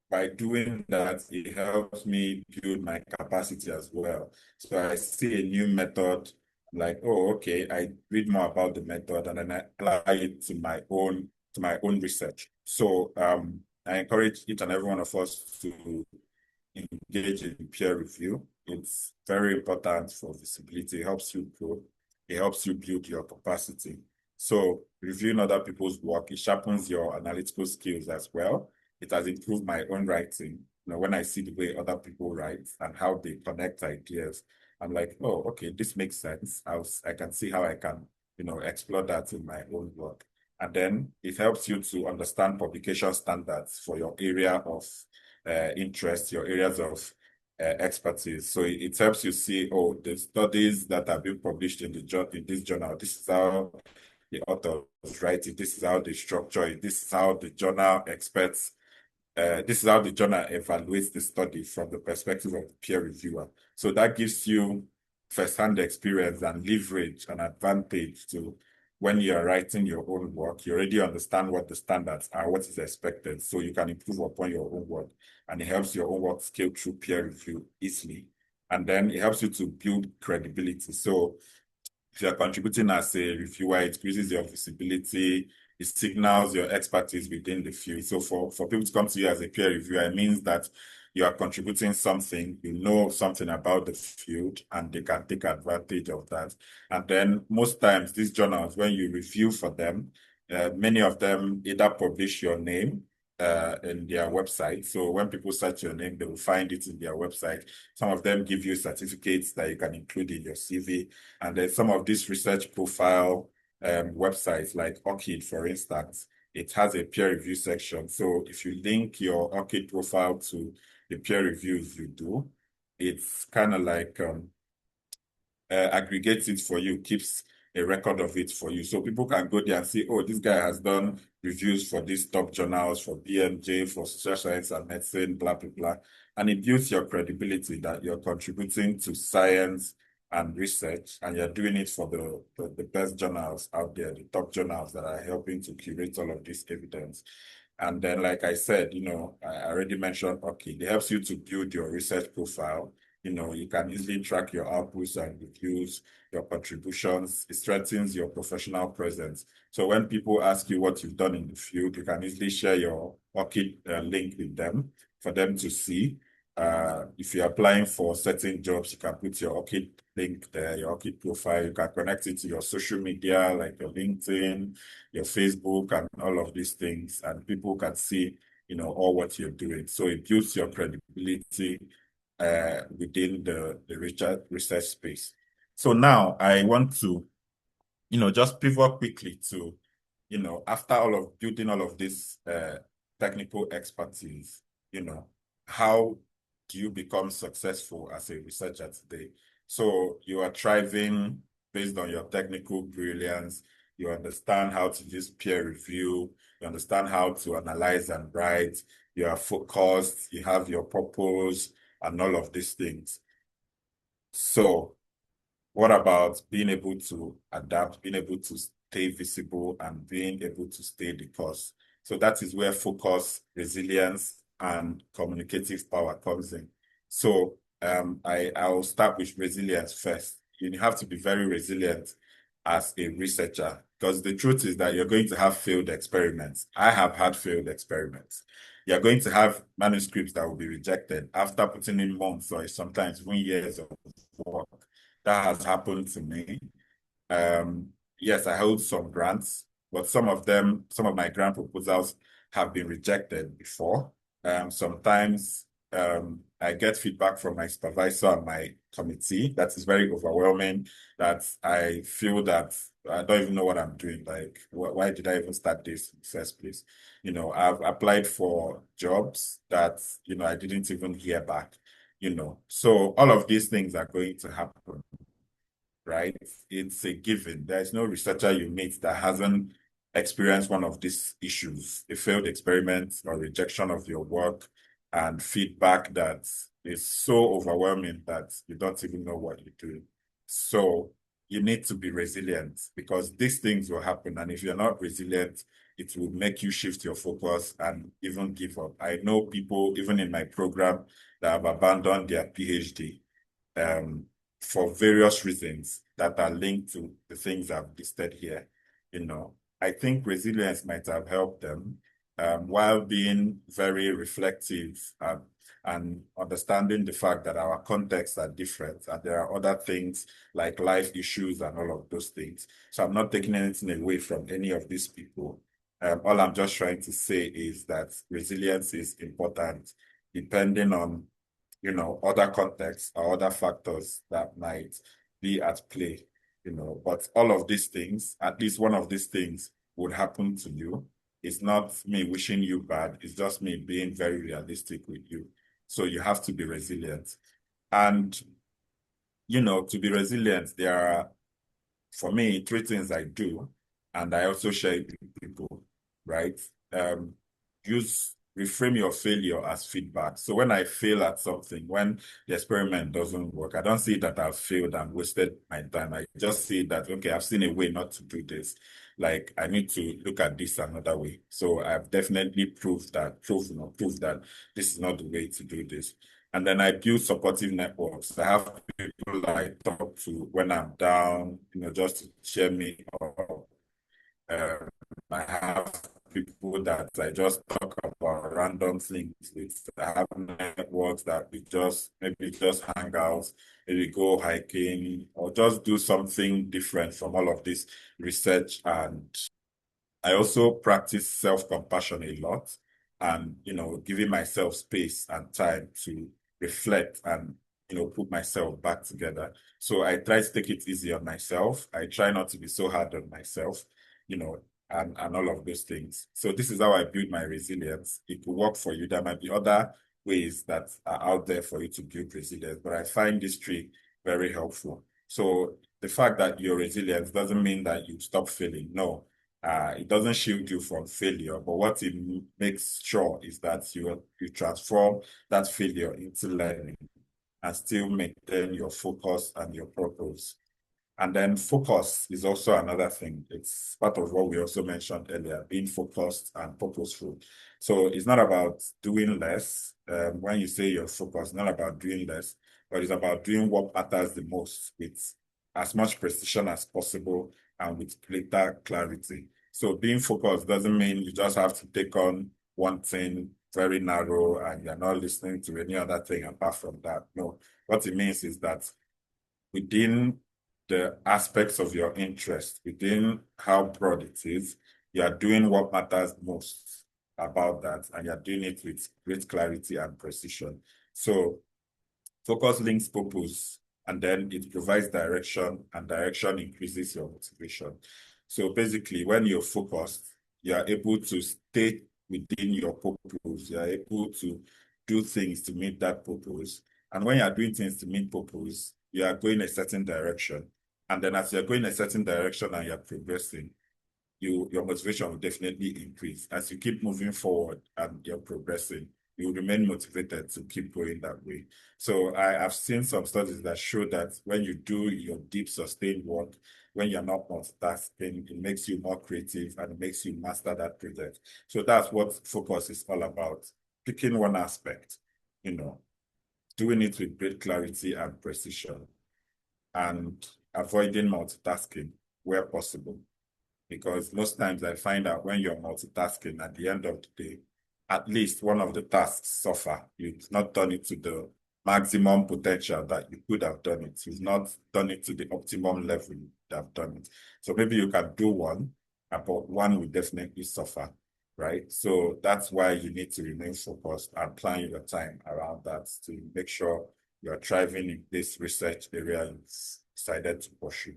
by doing that, it helps me build my capacity as well. So I see a new method, like, oh, okay, I read more about the method and then I apply it to my own research. So I encourage each and every one of us to engage in peer review. It's very important for visibility. It helps you grow. It helps you build your capacity. So reviewing other people's work, it sharpens your analytical skills as well. It has improved my own writing. When I see the way other people write and how they connect ideas, I'm like, oh, okay, this makes sense. I can see how I can, explore that in my own work. And then it helps you to understand publication standards for your area of interests, your areas of expertise. So it helps you see, oh, the studies that have been published in in this journal, this is how the authors write it, this is how they structure it, this is how the journal experts this is how the journal evaluates the study from the perspective of the peer reviewer. So that gives you first-hand experience and leverage and advantage to when you're writing your own work, you already understand what the standards are, what is expected, so you can improve upon your own work. And it helps your own work scale through peer review easily. And then it helps you to build credibility. So if you're contributing as a reviewer, it increases your visibility, it signals your expertise within the field. So for people to come to you as a peer reviewer, it means that you are contributing something, you know something about the field, and they can take advantage of that. And then most times, these journals, when you review for them, many of them either publish your name in their website. So when people search your name, they will find it in their website. Some of them give you certificates that you can include in your CV. And then some of these research profile websites like ORCID, for instance, it has a peer review section. So if you link your ORCID profile to the peer reviews you do, it's kind of like aggregates it for you, keeps a record of it for you. So people can go there and see, oh, this guy has done reviews for these top journals, for BMJ, for social science and medicine, blah, blah, blah. And it builds your credibility that you're contributing to science and research, and you're doing it for the best journals out there, the top journals that are helping to curate all of this evidence. And then, like I said, I already mentioned, okay, it helps you to build your research profile. You can easily track your outputs and reviews, your contributions. It strengthens your professional presence. So when people ask you what you've done in the field, you can easily share your ORCID link with them for them to see. If you're applying for certain jobs, you can put your ORCID link there, your ORCID profile. You can connect it to your social media, like your LinkedIn, your Facebook, and all of these things. And people can see, all what you're doing. So it builds your credibility within the research space. So now I want to, just pivot quickly to, after all of building all of this technical expertise, how do you become successful as a researcher today? So you are thriving based on your technical brilliance. You understand how to use peer review. You understand how to analyze and write. You are focused. You have your purpose and all of these things. So what about being able to adapt, being able to stay visible, and being able to stay the course? So that is where focus, resilience, and communicative power comes in. So I'll start with resilience first. You have to be very resilient as a researcher, because the truth is that you're going to have failed experiments. I have had failed experiments. You're going to have manuscripts that will be rejected after putting in months or sometimes even years of work. That has happened to me. Um, yes, I hold some grants, but some of my grant proposals have been rejected before. Sometimes I get feedback from my supervisor and my committee that is very overwhelming, that I feel that I don't even know what I'm doing. Like, why did I even start this in the first place? I've applied for jobs that, I didn't even hear back, So all of these things are going to happen, right? It's a given. There's no researcher you meet that hasn't experienced one of these issues, a failed experiment or rejection of your work, and feedback that is so overwhelming that you don't even know what you're doing. So you need to be resilient, because these things will happen. And if you're not resilient, it will make you shift your focus and even give up. I know people, even in my program, that have abandoned their PhD um, for various reasons that are linked to the things I've listed here. I think resilience might have helped them while being very reflective and understanding the fact that our contexts are different and there are other things like life issues and all of those things. So I'm not taking anything away from any of these people. All I'm just trying to say is that resilience is important depending on other contexts or other factors that might be at play. But all of these things, at least one of these things would happen to you. It's not me wishing you bad. It's just me being very realistic with you. So you have to be resilient. And, to be resilient, there are, for me, three things I do, and I also share it with people, right? Um, reframe your failure as feedback. So when I fail at something, when the experiment doesn't work, I don't see that I've failed and wasted my time. I just see that, okay, I've seen a way not to do this. Like I need to look at this another way. So I've definitely proved that this is not the way to do this. And then I build supportive networks. I have people I talk to when I'm down, just to cheer me up. Um, I have people that I just talk about random things with. I have networks that we just maybe just hang out, maybe go hiking, or just do something different from all of this research. And I also practice self-compassion a lot and, giving myself space and time to reflect and, put myself back together. So I try to take it easy on myself. I try not to be so hard on myself, you know, and all of those things. So this is how I build my resilience. It will work for you. There might be other ways that are out there for you to build resilience, but I find this trick very helpful. So the fact that you're resilient doesn't mean that you stop failing. No, it doesn't shield you from failure, but what it makes sure is that you transform that failure into learning and still maintain your focus and your purpose. And then focus is also another thing. It's part of what we also mentioned earlier, being focused and purposeful. So it's not about doing less. When you say you're focused, it's not about doing less, but it's about doing what matters the most with as much precision as possible and with greater clarity. So being focused doesn't mean you just have to take on one thing very narrow and you're not listening to any other thing apart from that. No, what it means is that within the aspects of your interest, within how broad it is, you are doing what matters most about that, and you're doing it with great clarity and precision. So focus links purpose, and then it provides direction, and direction increases your motivation. So basically, when you're focused, you are able to stay within your purpose. You are able to do things to meet that purpose. And when you are doing things to meet purpose, you are going a certain direction. And then as you're going a certain direction and you're progressing, your motivation will definitely increase. As you keep moving forward and you're progressing, you will remain motivated to keep going that way. So I have seen some studies that show that when you do your deep sustained work, when you're not multitasking, it makes you more creative and it makes you master that project. So that's what focus is all about. Picking one aspect, you know, doing it with great clarity and precision, and avoiding multitasking where possible, because most times I find that when you're multitasking at the end of the day, at least one of the tasks suffer. You've not done it to the maximum potential that you could have done it. You've not done it to the optimum level you could have done it. So maybe you can do one, but one will definitely suffer, right? So that's why you need to remain focused and plan your time around that to make sure you're thriving in this research area you've decided to pursue.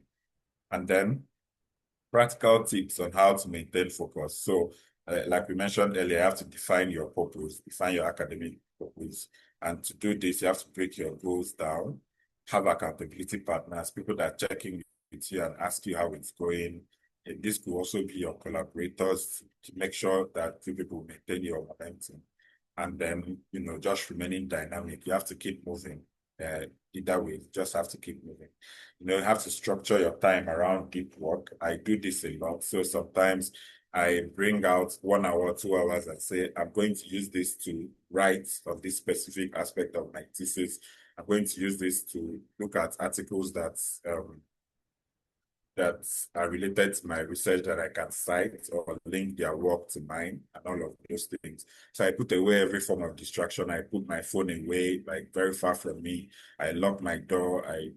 And then practical tips on how to maintain focus. So, like we mentioned earlier, you have to define your purpose, define your academic purpose. And to do this, you have to break your goals down, have accountability partners, people that are checking with you and ask you how it's going. And this could also be your collaborators to make sure that you people maintain your momentum. And then, just remaining dynamic. You have to keep moving. Either way, you just have to keep moving. You have to structure your time around deep work. I do this a lot. So sometimes I bring out 1 hour, 2 hours and say, I'm going to use this to write on this specific aspect of my thesis. I'm going to use this to look at articles that are related to my research that I can cite or link their work to mine and all of those things. So I put away every form of distraction. I put my phone away, like very far from me. I lock my door. I,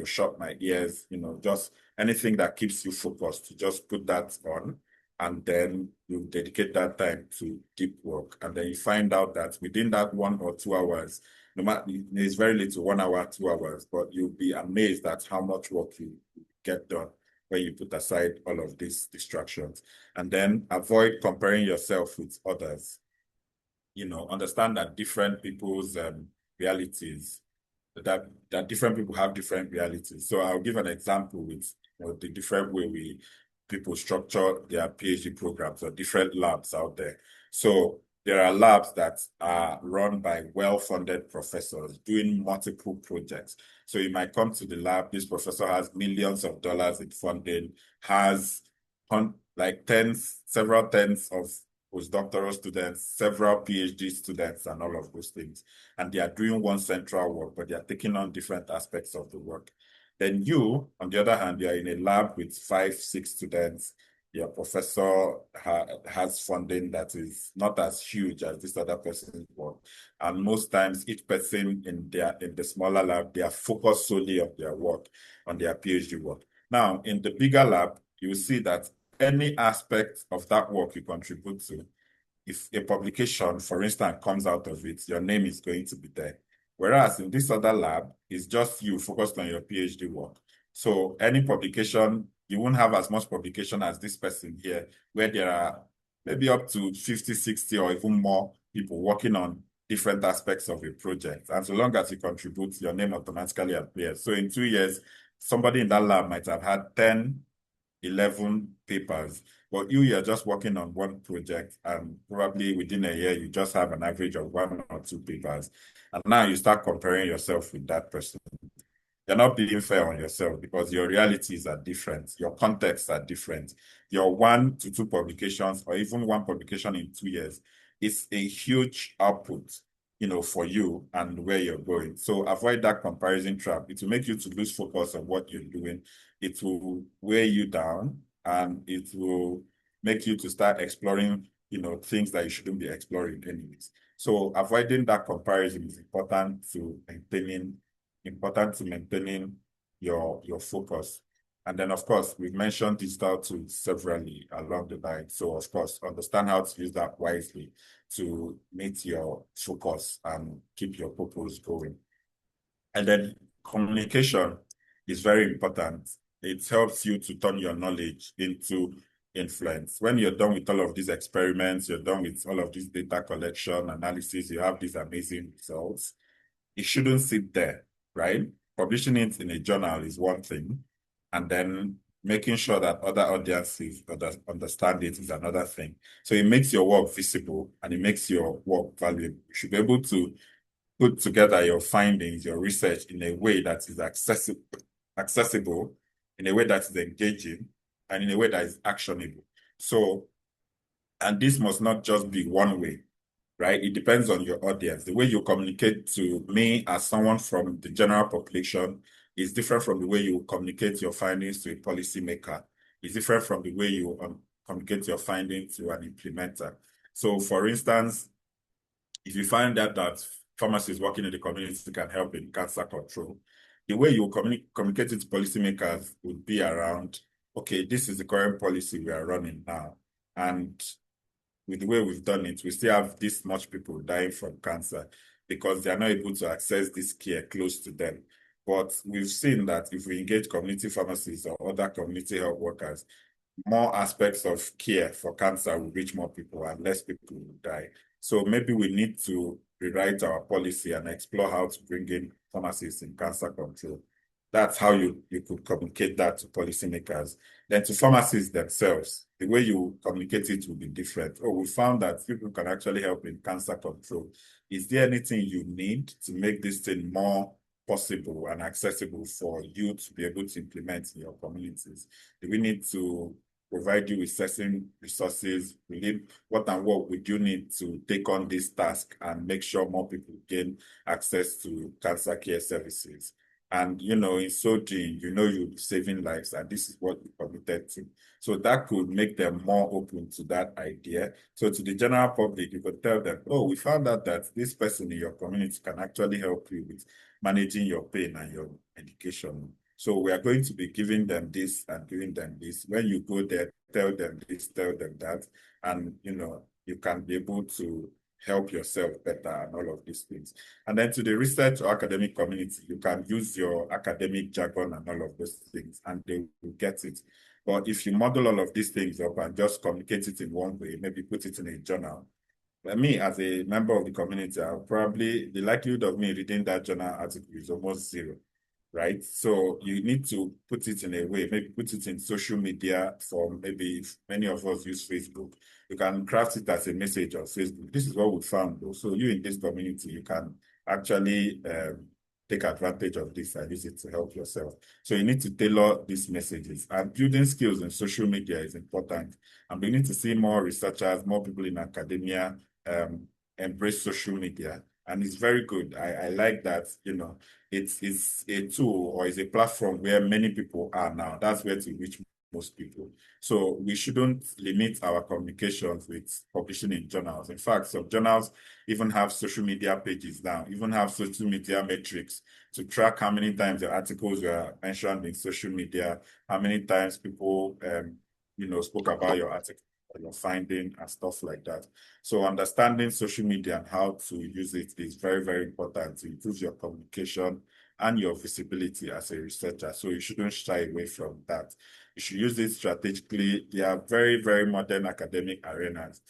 shut my ears, just anything that keeps you focused, to just put that on. And then you dedicate that time to deep work. And then you find out that within that 1 or 2 hours, no matter, it's very little, 1 hour, 2 hours, but you'll be amazed at how much work you get done. when you put aside all of these distractions. And then avoid comparing yourself with others. Understand that different people's realities, that different people have different realities. So I'll give an example with the different way people structure their PhD programs or different labs out there. So there are labs that are run by well-funded professors doing multiple projects. So you might come to the lab, this professor has millions of dollars in funding, has like several tens of postdoctoral students, several PhD students, and all of those things. And they are doing one central work, but they are taking on different aspects of the work. Then you, on the other hand, you are in a lab with 5, 6 students. Your professor has funding that is not as huge as this other person's work. And most times, each person in the smaller lab, they are focused solely on their work, on their PhD work. Now, in the bigger lab, you see that any aspect of that work you contribute to, if a publication, for instance, comes out of it, your name is going to be there. Whereas in this other lab, it's just you focused on your PhD work. So any publication, you won't have as much publication as this person here, where there are maybe up to 50, 60, or even more people working on different aspects of a project. And so long as you contribute, your name automatically appears. So in 2 years, somebody in that lab might have had 10, 11 papers, but you're just working on one project, and probably within a year, you just have an average of 1 or 2 papers. And now you start comparing yourself with that person. You're not being fair on yourself because your realities are different, your contexts are different. Your 1 to 2 publications, or even one publication in 2 years, is a huge output, for you and where you're going. So avoid that comparison trap. It will make you to lose focus on what you're doing. It will weigh you down, and it will make you to start exploring, things that you shouldn't be exploring anyways. So avoiding that comparison is important to maintaining your focus. And then, of course, we've mentioned digital tools severally along the line. So, of course, understand how to use that wisely to meet your focus and keep your purpose going. And then communication is very important. It helps you to turn your knowledge into influence. When you're done with all of these experiments, you're done with all of this data collection, analysis, you have these amazing results. It shouldn't sit there, right? Publishing it in a journal is one thing, and then making sure that other audiences understand it is another thing. So it makes your work visible and it makes your work valuable. You should be able to put together your findings, your research in a way that is accessible, in a way that is engaging, and in a way that is actionable. So, and this must not just be one way, right? It depends on your audience. The way you communicate to me as someone from the general population is different from the way you communicate your findings to a policymaker. It's different from the way you communicate your findings to an implementer. So, for instance, if you find out that pharmacists working in the community can help in cancer control, the way you communicate it to policymakers would be around, okay, this is the current policy we are running now. And with the way we've done it, we still have this much people dying from cancer because they are not able to access this care close to them. But we've seen that if we engage community pharmacists or other community health workers, more aspects of care for cancer will reach more people and less people will die. So maybe we need to rewrite our policy and explore how to bring in pharmacists in cancer control. That's how you could communicate that to policymakers. Then to pharmacists themselves, the way you communicate it will be different. Oh, we found that people can actually help in cancer control. Is there anything you need to make this thing more possible and accessible for you to be able to implement in your communities? Do we need to provide you with certain resources? What would you need to take on this task and make sure more people gain access to cancer care services? And in so doing, you'll be saving lives, and this is what we committed to. So that could make them more open to that idea. So to the general public, you could tell them, oh, we found out that this person in your community can actually help you with managing your pain and your medication. So we are going to be giving them this and giving them this. When you go there, tell them this, tell them that, and you can be able to help yourself better and all of these things. And then to the research or academic community, you can use your academic jargon and all of those things, and they will get it. But if you model all of these things up and just communicate it in one way, maybe put it in a journal, but me, as a member of the community, I'll probably, the likelihood of me reading that journal article is almost zero, right? So you need to put it in a way, maybe put it in social media for maybe if many of us use Facebook, you can craft it as a message on Facebook. This is what we found though. So you in this community, you can actually take advantage of this and use it to help yourself. So you need to tailor these messages, and building skills in social media is important. And we need to see more researchers, more people in academia embrace social media. And it's very good. I like that, it's a tool or it's a platform where many people are now. That's where to reach most people. So we shouldn't limit our communications with publishing in journals. In fact, some journals even have social media pages now, even have social media metrics to track how many times the articles were mentioned in social media, how many times people spoke about your article, your finding and stuff like that. So understanding social media and how to use it is very, very important to improve your communication and your visibility as a researcher. So you shouldn't shy away from that. You should use it strategically. They are very, very modern academic arenas.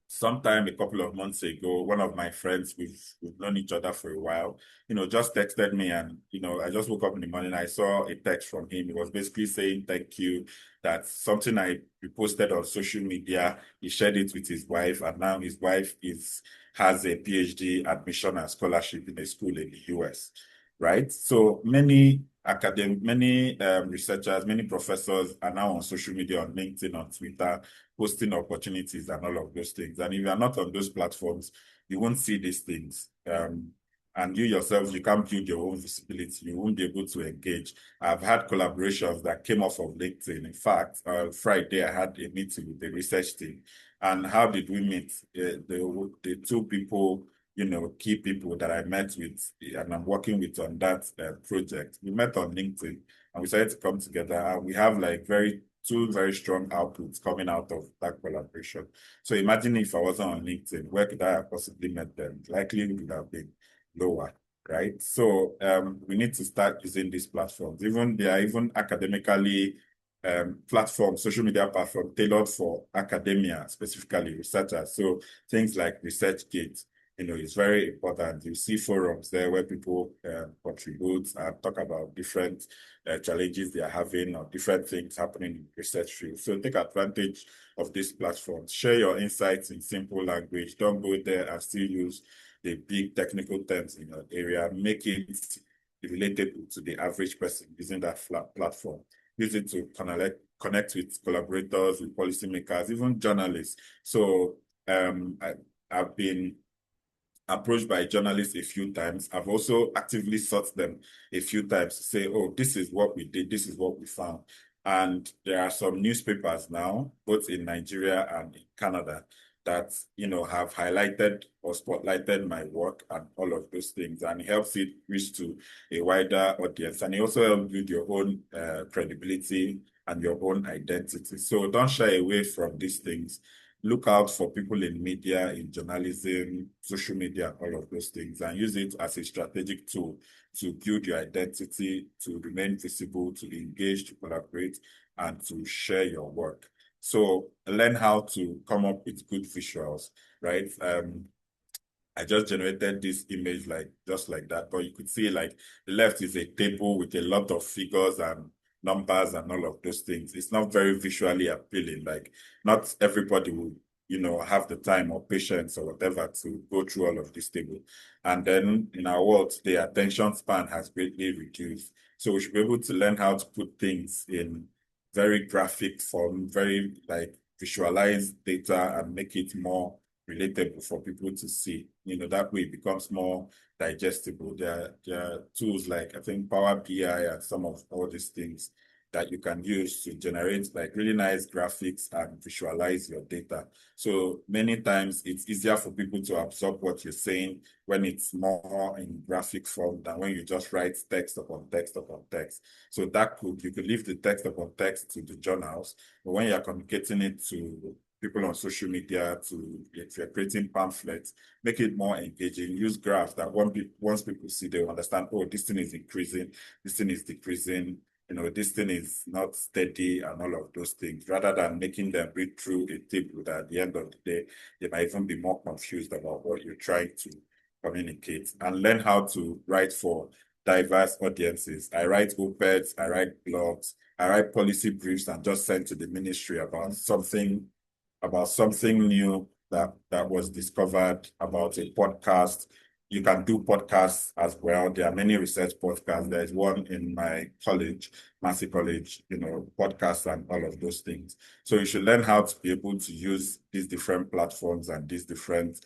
Sometime a couple of months ago, one of my friends, we've known each other for a while, just texted me, and I just woke up in the morning, I saw a text from him. He was basically saying thank you, that something I reposted on social media, he shared it with his wife, and now his wife has a PhD admission and scholarship in a school in the US, right? So many researchers, many professors are now on social media, on LinkedIn, on Twitter, posting opportunities and all of those things. And if you are not on those platforms, you won't see these things. And you yourself, you can't build your own visibility. You won't be able to engage. I've had collaborations that came off of LinkedIn. In fact, Friday, I had a meeting with the research team. And how did we meet? The two people, key people that I met with and I'm working with on that project, we met on LinkedIn and we started to come together. And we have like two very strong outputs coming out of that collaboration. So imagine if I wasn't on LinkedIn, where could I have possibly met them? Likely would have been lower, right? So we need to start using these platforms. There are even academically platforms, social media platform tailored for academia, specifically researchers. So things like ResearchGate, it's very important. You see forums there where people contribute and talk about different challenges they are having or different things happening in research field. So take advantage of these platforms. Share your insights in simple language. Don't go there and still use the big technical terms in your area. Make it relatable to the average person using that platform. Use it to connect with collaborators, with policymakers, even journalists. So I've been approached by journalists a few times. I've also actively sought them a few times to say, oh, this is what we did, this is what we found. And there are some newspapers now, both in Nigeria and in Canada, that have highlighted or spotlighted my work and all of those things, and it helps it reach to a wider audience. And it also helps build your own credibility and your own identity. So don't shy away from these things. Look out for people in media, in journalism, social media, all of those things, and use it as a strategic tool to build your identity, to remain visible, to engage, to collaborate, and to share your work. So learn how to come up with good visuals, right? I just generated this image just like that, but you could see like the left is a table with a lot of figures and numbers and all of those things. It's not very visually appealing. Like not everybody will, have the time or patience or whatever to go through all of this table. And then in our world, the attention span has greatly reduced. So we should be able to learn how to put things in very graphic form, very like visualize data and make it more relatable for people to see. That way it becomes more digestible. There are tools like I think Power BI and some of all these things that you can use to generate like really nice graphics and visualize your data. So many times it's easier for people to absorb what you're saying when it's more in graphic form than when you just write text upon text upon text. So you could leave the text upon text to the journals, but when you're communicating it to people on social media to, if you're creating pamphlets, make it more engaging. Use graphs that once people see, they understand, oh, this thing is increasing, this thing is decreasing, this thing is not steady and all of those things, rather than making them read through a table that at the end of the day, they might even be more confused about what you're trying to communicate. And learn how to write for diverse audiences. I write op-eds, I write blogs, I write policy briefs and just send to the ministry about something new that was discovered, about a podcast. You can do podcasts as well. There are many research podcasts. There's one in my college, Massey College, podcasts and all of those things. So you should learn how to be able to use these different platforms and these different,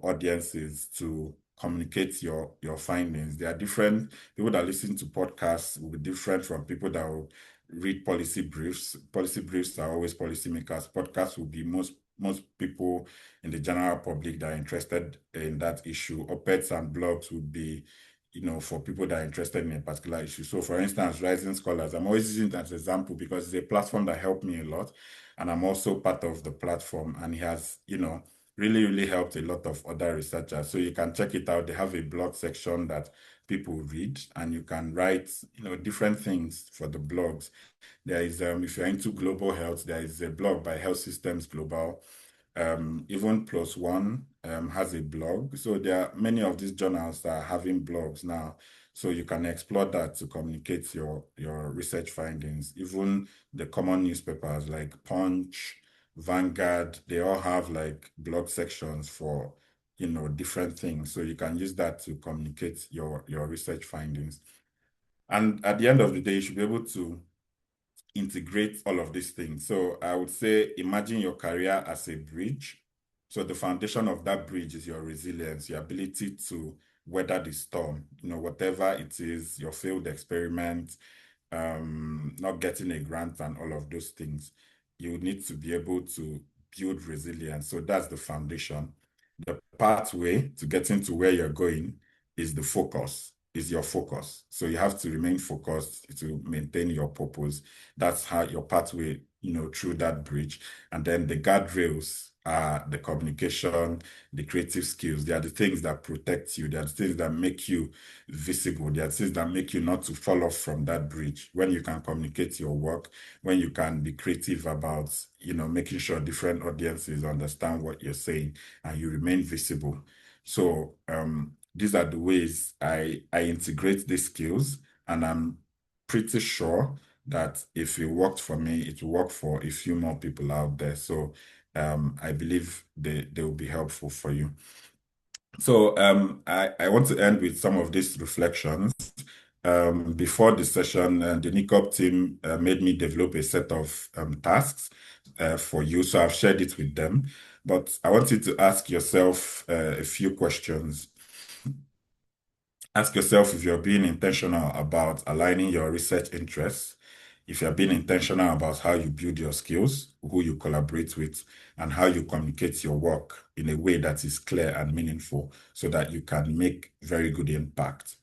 audiences to communicate your findings. There are different people that listen to podcasts will be different from people that will read policy briefs. Policy briefs are always policymakers. Podcasts will be most people in the general public that are interested in that issue. Op-eds and blogs would be, for people that are interested in a particular issue. So for instance, Rising Scholars, I'm always using that as an example because it's a platform that helped me a lot. And I'm also part of the platform, and it has, really, really helped a lot of other researchers. So you can check it out. They have a blog section that people read, and you can write, different things for the blogs. There is, if you're into global health, there is a blog by Health Systems Global. Even Plus One has a blog. So there are many of these journals that are having blogs now. So you can explore that to communicate your research findings. Even the common newspapers like Punch, Vanguard, they all have like blog sections for, different things. So you can use that to communicate your research findings. And at the end of the day, you should be able to integrate all of these things. So I would say imagine your career as a bridge. So the foundation of that bridge is your resilience, your ability to weather the storm, whatever it is, your failed experiment, not getting a grant and all of those things. You need to be able to build resilience. So that's the foundation. The pathway to getting to where you're going is the focus, is your focus. So you have to remain focused to maintain your purpose. That's how your pathway, through that bridge. And then the guardrails are the communication, the creative skills. They are the things that protect you. They are the things that make you visible. They are the things that make you not to fall off from that bridge. When you can communicate your work, when you can be creative about, making sure different audiences understand what you're saying and you remain visible. So these are the ways I integrate these skills, and I'm pretty sure that if it worked for me, it will work for a few more people out there. So I believe they will be helpful for you. So I want to end with some of these reflections. Before the session, the NICOP team made me develop a set of tasks for you. So I've shared it with them. But I want you to ask yourself a few questions. Ask yourself if you're being intentional about aligning your research interests, if you're being intentional about how you build your skills, who you collaborate with, and how you communicate your work in a way that is clear and meaningful so that you can make very good impact.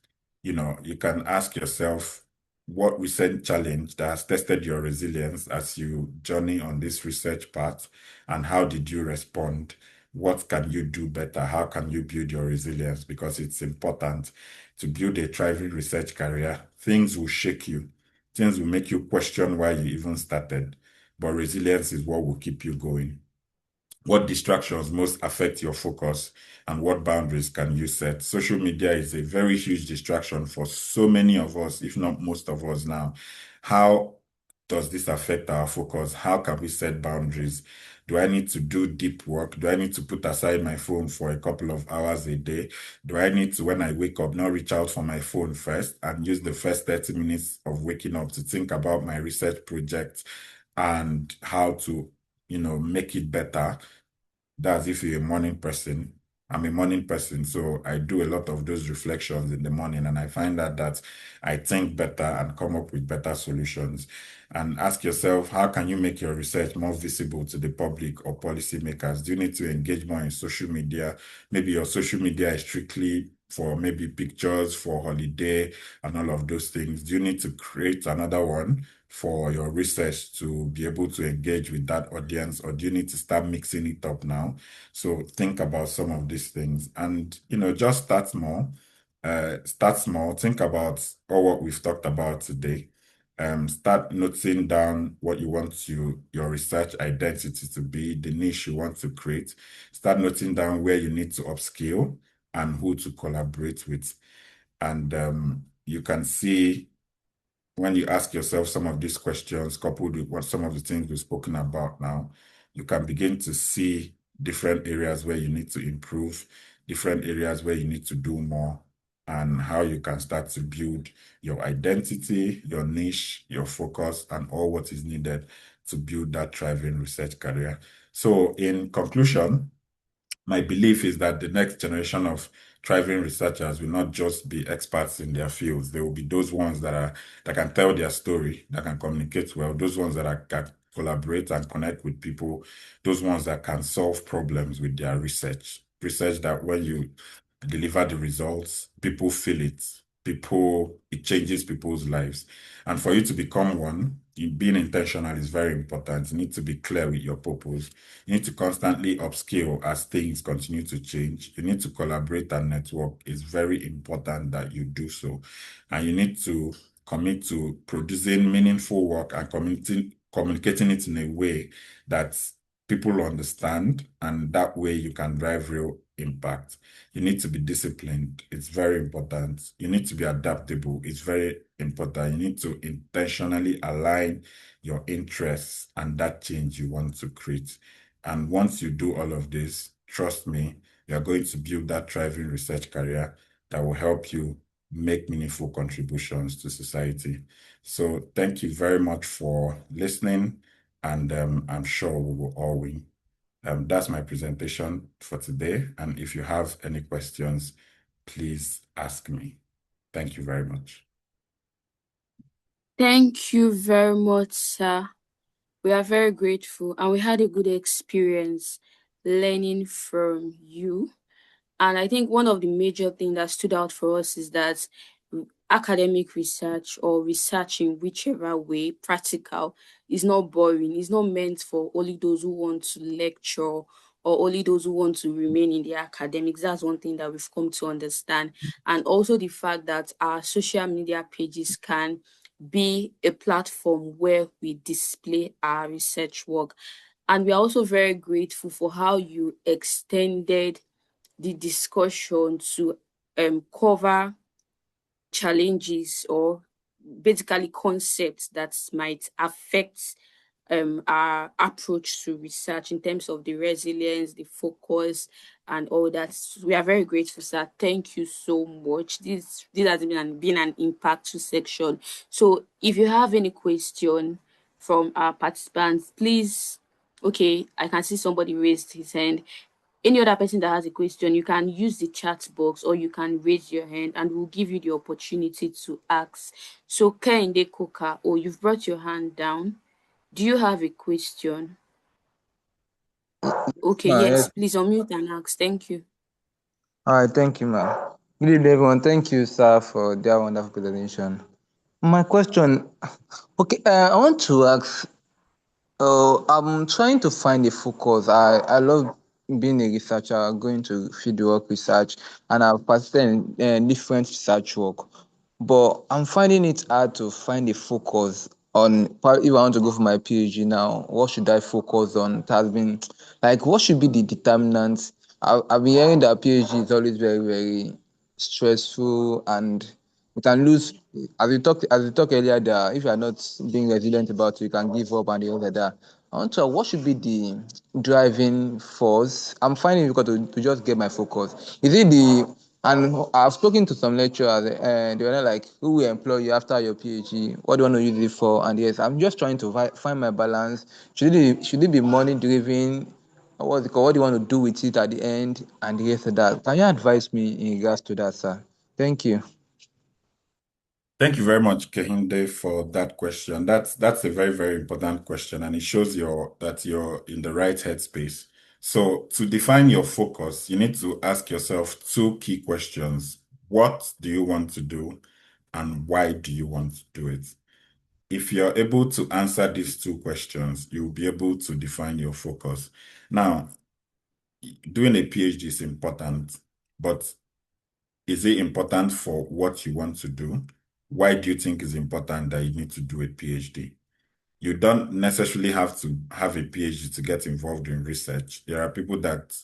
You can ask yourself what recent challenge that has tested your resilience as you journey on this research path, and how did you respond? What can you do better? How can you build your resilience? Because it's important to build a thriving research career. Things will shake you. Things will make you question why you even started. But resilience is what will keep you going. What distractions most affect your focus, and what boundaries can you set? Social media is a very huge distraction for so many of us, if not most of us now. How does this affect our focus? How can we set boundaries? Do I need to do deep work? Do I need to put aside my phone for a couple of hours a day? Do I need to, when I wake up, not reach out for my phone first and use the first 30 minutes of waking up to think about my research project and how to, make it better? That's if you're a morning person. I'm a morning person, so I do a lot of those reflections in the morning, and I find that I think better and come up with better solutions. And ask yourself, how can you make your research more visible to the public or policymakers? Do you need to engage more in social media? Maybe your social media is strictly for maybe pictures, for holiday, and all of those things? Do you need to create another one for your research to be able to engage with that audience, or do you need to start mixing it up now? So think about some of these things and, just start small. Start small. Think about all what we've talked about today. Start noting down what you want your research identity to be, the niche you want to create. Start noting down where you need to upskill and who to collaborate with. And you can see when you ask yourself some of these questions, coupled with what some of the things we've spoken about now, you can begin to see different areas where you need to improve, different areas where you need to do more, and how you can start to build your identity, your niche, your focus, and all what is needed to build that thriving research career. So, in conclusion, my belief is that the next generation of thriving researchers will not just be experts in their fields. There will be those ones that can tell their story, that can communicate well, those ones can collaborate and connect with people, those ones that can solve problems with their research. Research that when you deliver the results, people feel it. It changes people's lives. And for you to become one, being intentional is very important. You need to be clear with your purpose. You need to constantly upskill as things continue to change. You need to collaborate and network. It's very important that you do so. And you need to commit to producing meaningful work and communicating it in a way that people understand, and that way you can drive real impact. You need to be disciplined. It's very important. You need to be adaptable. It's very important. You need to intentionally align your interests and that change you want to create. And once you do all of this, trust me, you're going to build that thriving research career that will help you make meaningful contributions to society. So thank you very much for listening, and I'm sure we will all win. That's my presentation for today. And if you have any questions, please ask me. Thank you very much. Thank you very much, sir. We are very grateful and we had a good experience learning from you. And I think one of the major things that stood out for us is that academic research or research in whichever way, practical, is not boring. It's not meant for only those who want to lecture or only those who want to remain in the academics. That's one thing that we've come to understand. And also the fact that our social media pages can be a platform where we display our research work. And we are also very grateful for how you extended the discussion to cover challenges or basically concepts that might affect our approach to research in terms of the resilience, the focus, and all that. We are very grateful, sir. Thank you so much. This has been an impactful section. So if you have any question from our participants, please. Okay, I can see somebody raised his hand. Any other person that has a question, you can use the chat box or you can raise your hand and we'll give you the opportunity to ask. So Kehinde Koka, oh, you've brought your hand down. Do you have a question? Okay, yes, Yes. please unmute and ask. Thank you. All right, thank you, ma'am. Good evening, everyone. Thank you, sir, for that wonderful presentation. My question, okay, I want to ask, I'm trying to find a focus. I love being a researcher, going to fieldwork research, and I've participated in different research work. But I'm finding it hard to find a focus on if I want to go for my PhD now. What should I focus on? It has been like, what should be the determinants? I've been hearing that PhD is always very, very stressful, and we can lose. As we talked earlier, that if you are not being resilient about it, you can give up and the other that. I want to know what should be the driving force. I'm finding it difficult to just get my focus. Is it the and I've spoken to some lecturers, and they were like, "Who will employ you after your PhD? What do you want to use it for?" And yes, I'm just trying to find my balance. Should it be money driven? Or what's it called? What do you want to do with it at the end? And the rest of that. Can you advise me in regards to that, sir? Thank you. Thank you very much, Kehinde, for that question. That's a very, very important question, and it shows that you're in the right headspace. So to define your focus, you need to ask yourself two key questions. What do you want to do, and why do you want to do it? If you're able to answer these two questions, you'll be able to define your focus. Now, doing a PhD is important, but is it important for what you want to do? Why do you think it's important that you need to do a PhD? You don't necessarily have to have a PhD to get involved in research. There are people that,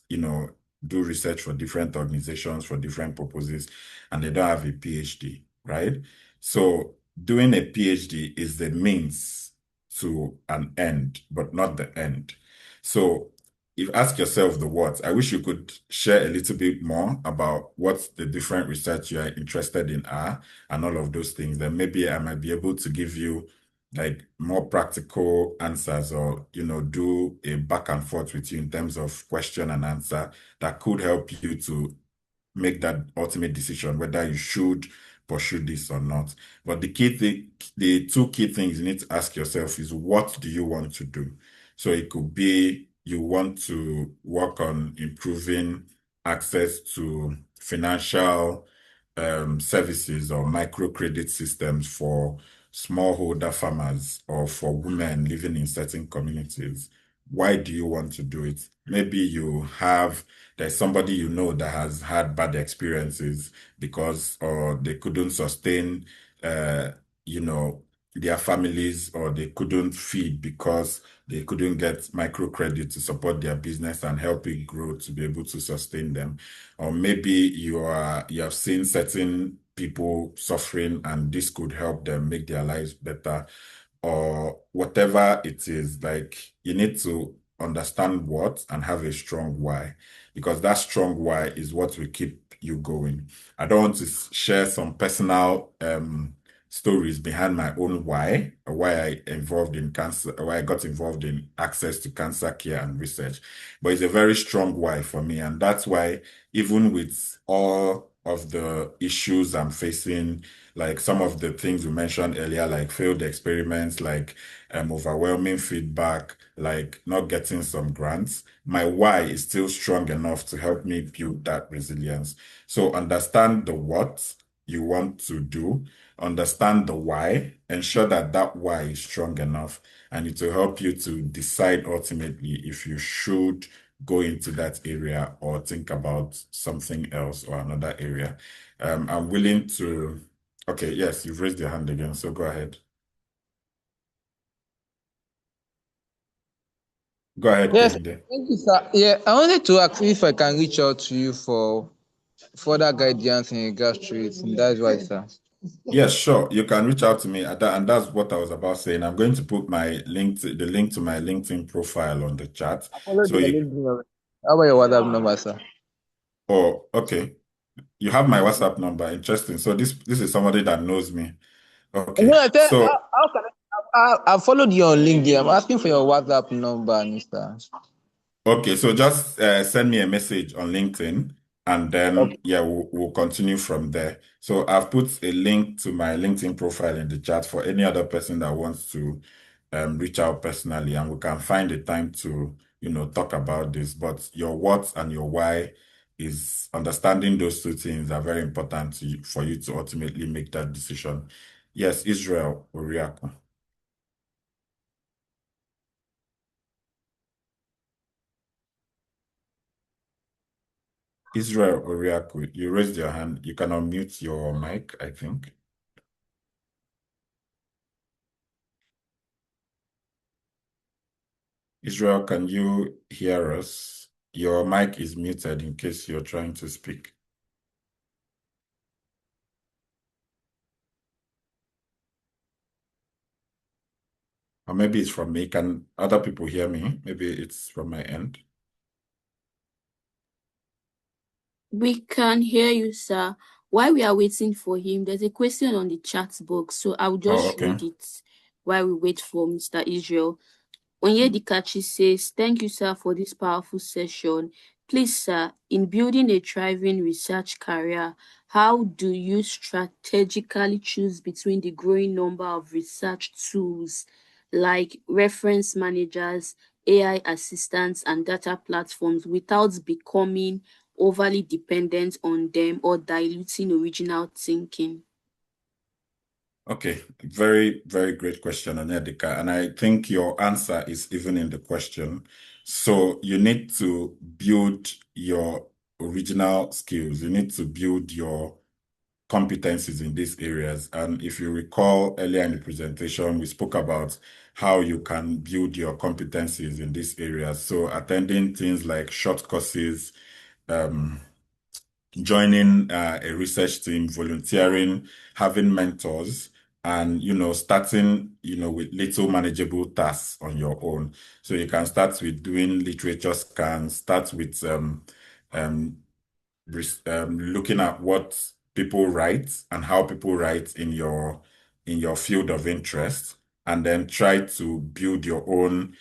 do research for different organizations for different purposes, and they don't have a PhD, right? So doing a PhD is the means to an end, but not the end. So if ask yourself the what, I wish you could share a little bit more about what the different research you are interested in are and all of those things. Then maybe I might be able to give you like more practical answers, or do a back and forth with you in terms of question and answer that could help you to make that ultimate decision whether you should pursue this or not. But the two key things you need to ask yourself is, what do you want to do? So it could be you want to work on improving access to financial services or microcredit systems for smallholder farmers or for women living in certain communities. Why do you want to do it? Maybe there's somebody that has had bad experiences because or they couldn't sustain you know their families, or they couldn't feed because they couldn't get microcredit to support their business and help it grow to be able to sustain them. Or maybe you have seen certain people suffering and this could help them make their lives better, or whatever it is. Like, you need to understand what and have a strong why, because that strong why is what will keep you going. I don't want to share some personal stories behind my own why, or why I involved in cancer, or why I got involved in access to cancer care and research. But it's a very strong why for me. And that's why, even with all of the issues I'm facing, like some of the things we mentioned earlier, like failed experiments, like overwhelming feedback, like not getting some grants, my why is still strong enough to help me build that resilience. So understand the what you want to do, understand the why, ensure that that why is strong enough, and it will help you to decide ultimately if you should go into that area or think about something else or another area. I'm willing to. Okay, yes, you've raised your hand again, so go ahead. Go ahead, Yes, Kehinde. thank you, sir. Yeah, I wanted to ask if I can reach out to you for further guidance in regards to it. And that's why, sir. Yes, sure. You can reach out to me at that, and that's what I was about saying. I'm going to put the link to my LinkedIn profile on the chat. I followed So your you, LinkedIn already. How about your WhatsApp number, sir? oh, okay. You have my WhatsApp number. Interesting. So this is somebody that knows me. No, Okay. I said, So how can I followed you on LinkedIn. I'm asking for your WhatsApp number, mister. okay, so just send me a message on LinkedIn, and then Okay. yeah, we'll continue from there. So I've put a link to my LinkedIn profile in the chat for any other person that wants to reach out personally, and we can find a time to talk about this. But your what and your why is understanding those two things are very important for you to ultimately make that decision. Yes, Israel Oriako. Israel Oriaku, you raised your hand. You can unmute your mic, I think. Israel, can you hear us? Your mic is muted in case you're trying to speak. Or maybe it's from me. Can other people hear me? Maybe it's from my end. We can hear you, sir. While we are waiting for him, there's a question on the chat box, so I'll Oh, just okay. read it while we wait for Mr. Israel. Onyedikachi says, thank you, sir, for this powerful session. Please, sir, in building a thriving research career, how do you strategically choose between the growing number of research tools like reference managers, AI assistants and data platforms without becoming overly dependent on them or diluting original thinking? Okay, very, very great question, Onyedika. And I think your answer is even in the question. So you need to build your original skills. You need to build your competencies in these areas. And if you recall earlier in the presentation, we spoke about how you can build your competencies in these areas. So attending things like short courses, um, joining a research team, volunteering, having mentors, and starting with little manageable tasks on your own. So you can start with doing literature scans, start with um, looking at what people write and how people write in your field of interest, and then try to build your own,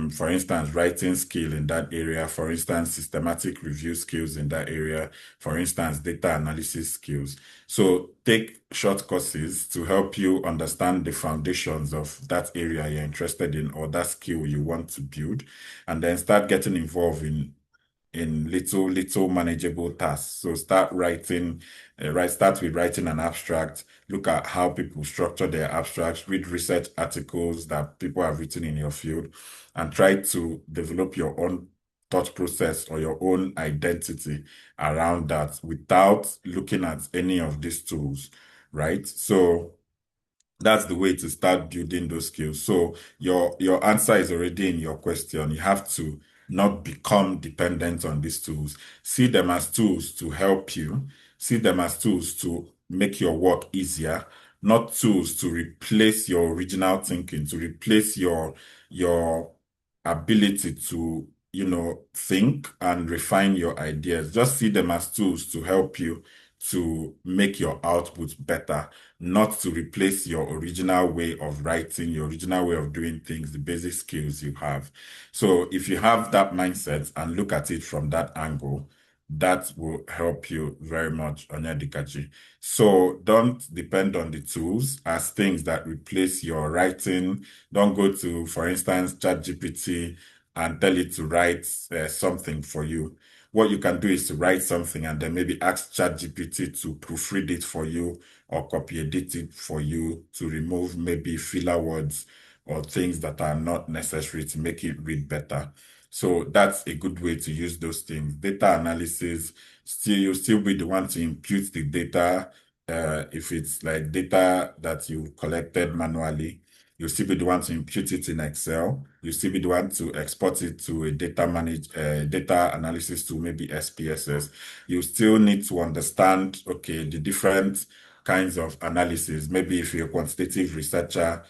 for instance, writing skill in that area, for instance, systematic review skills in that area, for instance, data analysis skills. So take short courses to help you understand the foundations of that area you're interested in or that skill you want to build, and then start getting involved in little manageable tasks. So start with writing an abstract, look at how people structure their abstracts, read research articles that people have written in your field, and try to develop your own thought process or your own identity around that without looking at any of these tools, right? So that's the way to start building those skills. So your answer is already in your question. You have to not become dependent on these tools. See them as tools to help you. See them as tools to make your work easier, not tools to replace your original thinking, to replace your ability to, think and refine your ideas. Just see them as tools to help you to make your output better, not to replace your original way of writing, your original way of doing things, the basic skills you have. So if you have that mindset and look at it from that angle, that will help you very much, Onyedikachi. So don't depend on the tools as things that replace your writing. Don't go to, for instance, ChatGPT and tell it to write something for you. What you can do is to write something and then maybe ask ChatGPT to proofread it for you or copy edit it for you to remove maybe filler words or things that are not necessary to make it read better. So that's a good way to use those things. Data analysis, you'll still be the one to impute the data. If it's like data that you collected manually, you'll still be the one to impute it in Excel. You'll still be the one to export it to a data analysis tool, maybe SPSS. You still need to understand, okay, the different kinds of analysis. Maybe if you're a quantitative researcher,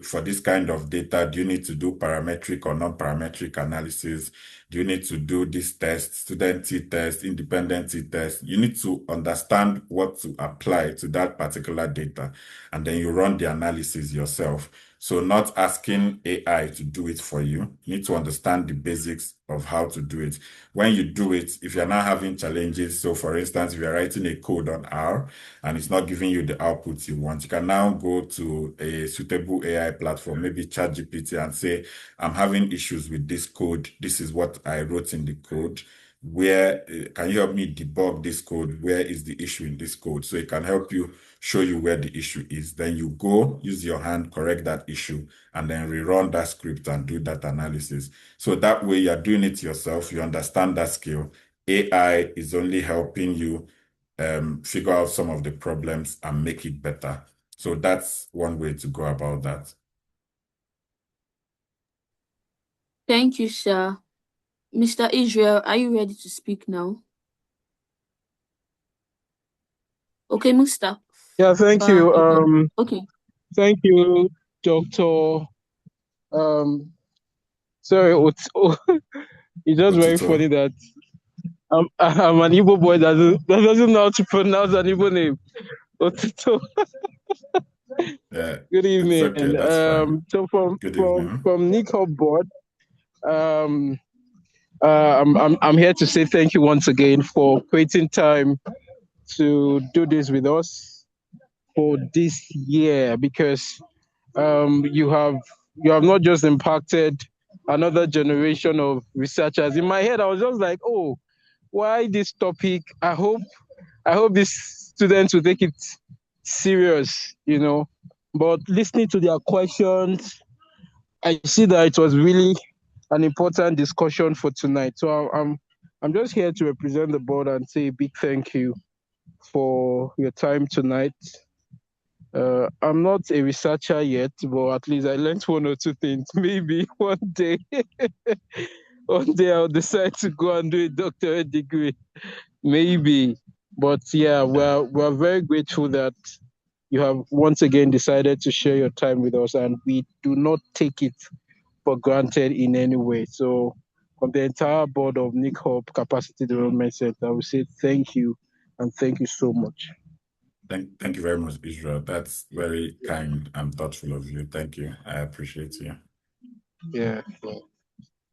for this kind of data, do you need to do parametric or non-parametric analysis? Do you need to do this test, student t-test, independent t-test? You need to understand what to apply to that particular data, and then you run the analysis yourself. So not asking AI to do it for you. You need to understand the basics of how to do it. When you do it, if you're not having challenges, so for instance, if you're writing a code on R and it's not giving you the output you want, you can now go to a suitable AI platform, maybe ChatGPT, and say, I'm having issues with this code. This is what I wrote in the code. Where can you help me debug this code? Where is the issue in this code? So it can help you show you where the issue is. Then you go use your hand, correct that issue, and then rerun that script and do that analysis. So that way you're doing it yourself. You understand that skill. AI is only helping you figure out some of the problems and make it better. So that's one way to go about that. Thank you, sir. Mr. Israel, are you ready to speak now? Okay, Mustafa. Yeah, thank you. Okay. Thank you, Doctor. Sorry, it's just very Otuto. funny that I'm an Igbo boy that doesn't know how to pronounce an Igbo name. Otuto. Yeah, Good it's evening. okay. That's fine. So Good evening. from Nick Board, I'm here to say thank you once again for creating time to do this with us for this year, because you have not just impacted another generation of researchers. In my head, I was just like, oh, why this topic? I hope these students will take it serious, But listening to their questions, I see that it was really an important discussion for tonight. So I'm just here to represent the board and say a big thank you for your time tonight. I'm not a researcher yet, but at least I learned one or two things. Maybe one day, I'll decide to go and do a doctorate degree. Maybe, but yeah, we're very grateful that you have once again decided to share your time with us, and we do not take it for granted in any way. So, from the entire board of Nick Hope Capacity Development Center, I will say thank you and thank you so much. Thank you very much, Israel. That's very kind and thoughtful of you. Thank you. I appreciate you. Yeah.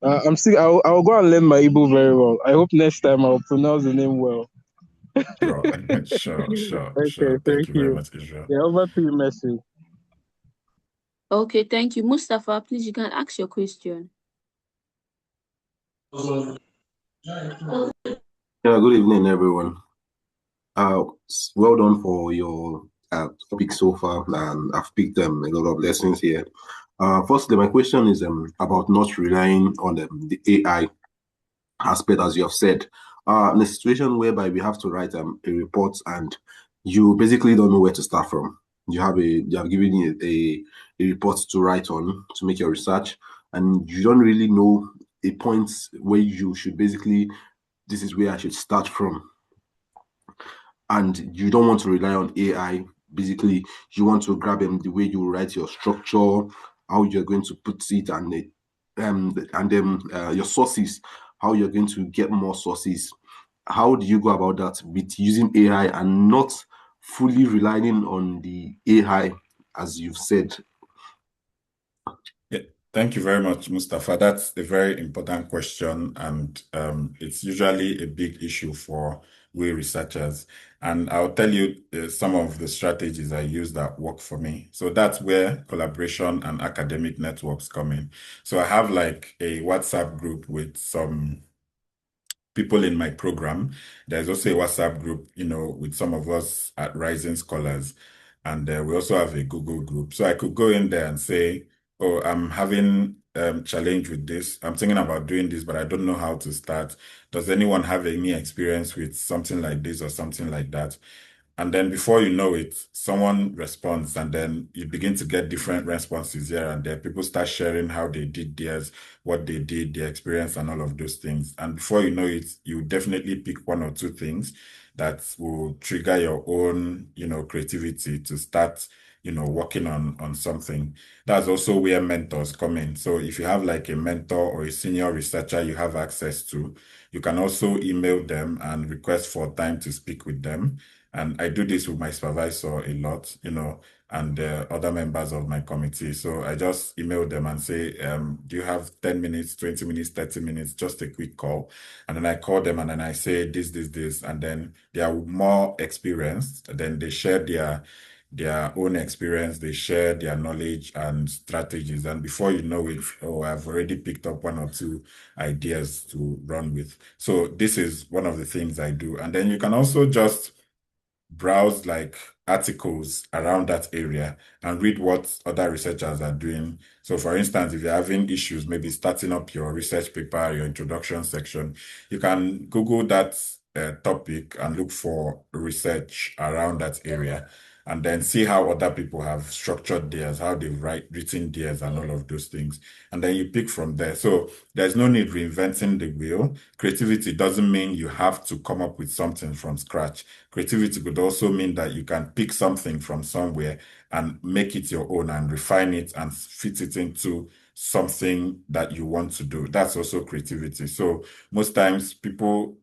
I'll go and learn my Igbo very well. I hope next time I'll pronounce the name well. Sure. Sure. Okay, Thank thank you very you. much, Israel. Yeah, over to you, Messi. Okay, thank you. Mustafa, please, you can ask your question. Yeah, good evening, everyone. Well done for your topic so far, and I've picked a lot of lessons here. Firstly, my question is about not relying on the AI aspect, as you have said. In a situation whereby we have to write a report and you basically don't know where to start from. They have given you a report to write on to make your research, and you don't really know a point where you should basically, this is where I should start from. And you don't want to rely on AI. Basically, you want to grab the way you write your structure, how you're going to put it, and then your sources, how you're going to get more sources. How do you go about that with using AI and not fully relying on the AI, as you've said? Yeah, thank you very much, Mustafa. That's a very important question, and it's usually a big issue for we researchers. And I'll tell you some of the strategies I use that work for me. So that's where collaboration and academic networks come in. So I have like a WhatsApp group with some people in my program. There's also a WhatsApp group, with some of us at Rising Scholars. And we also have a Google group. So I could go in there and say, oh, I'm having challenge with this. I'm thinking about doing this, but I don't know how to start. Does anyone have any experience with something like this or something like that? And then before you know it, someone responds, and then you begin to get different responses here and there. People start sharing how they did theirs, what they did, their experience, and all of those things. And before you know it, you definitely pick one or two things that will trigger your own, creativity to start, working on something. That's also where mentors come in. So if you have like a mentor or a senior researcher you have access to, you can also email them and request for time to speak with them. And I do this with my supervisor a lot, and other members of my committee. So I just email them and say, do you have 10 minutes, 20 minutes, 30 minutes, just a quick call. And then I call them and then I say this. And then they are more experienced. Then they share their own experience, they share their knowledge and strategies. And before you know it, I've already picked up one or two ideas to run with. So this is one of the things I do. And then you can also just browse like articles around that area and read what other researchers are doing. So for instance, if you're having issues, maybe starting up your research paper, your introduction section, you can Google that topic and look for research around that area, and then see how other people have structured theirs, how they've written theirs and all of those things. And then you pick from there. So there's no need reinventing the wheel. Creativity doesn't mean you have to come up with something from scratch. Creativity could also mean that you can pick something from somewhere and make it your own and refine it and fit it into something that you want to do. That's also creativity. So most times people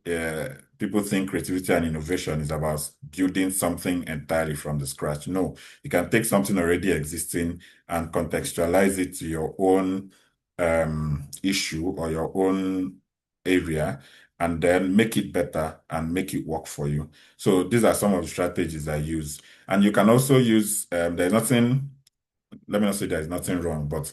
think creativity and innovation is about building something entirely from the scratch. No, you can take something already existing and contextualize it to your own issue or your own area, and then make it better and make it work for you. So these are some of the strategies I use. And you can also use, let me not say there's nothing wrong, but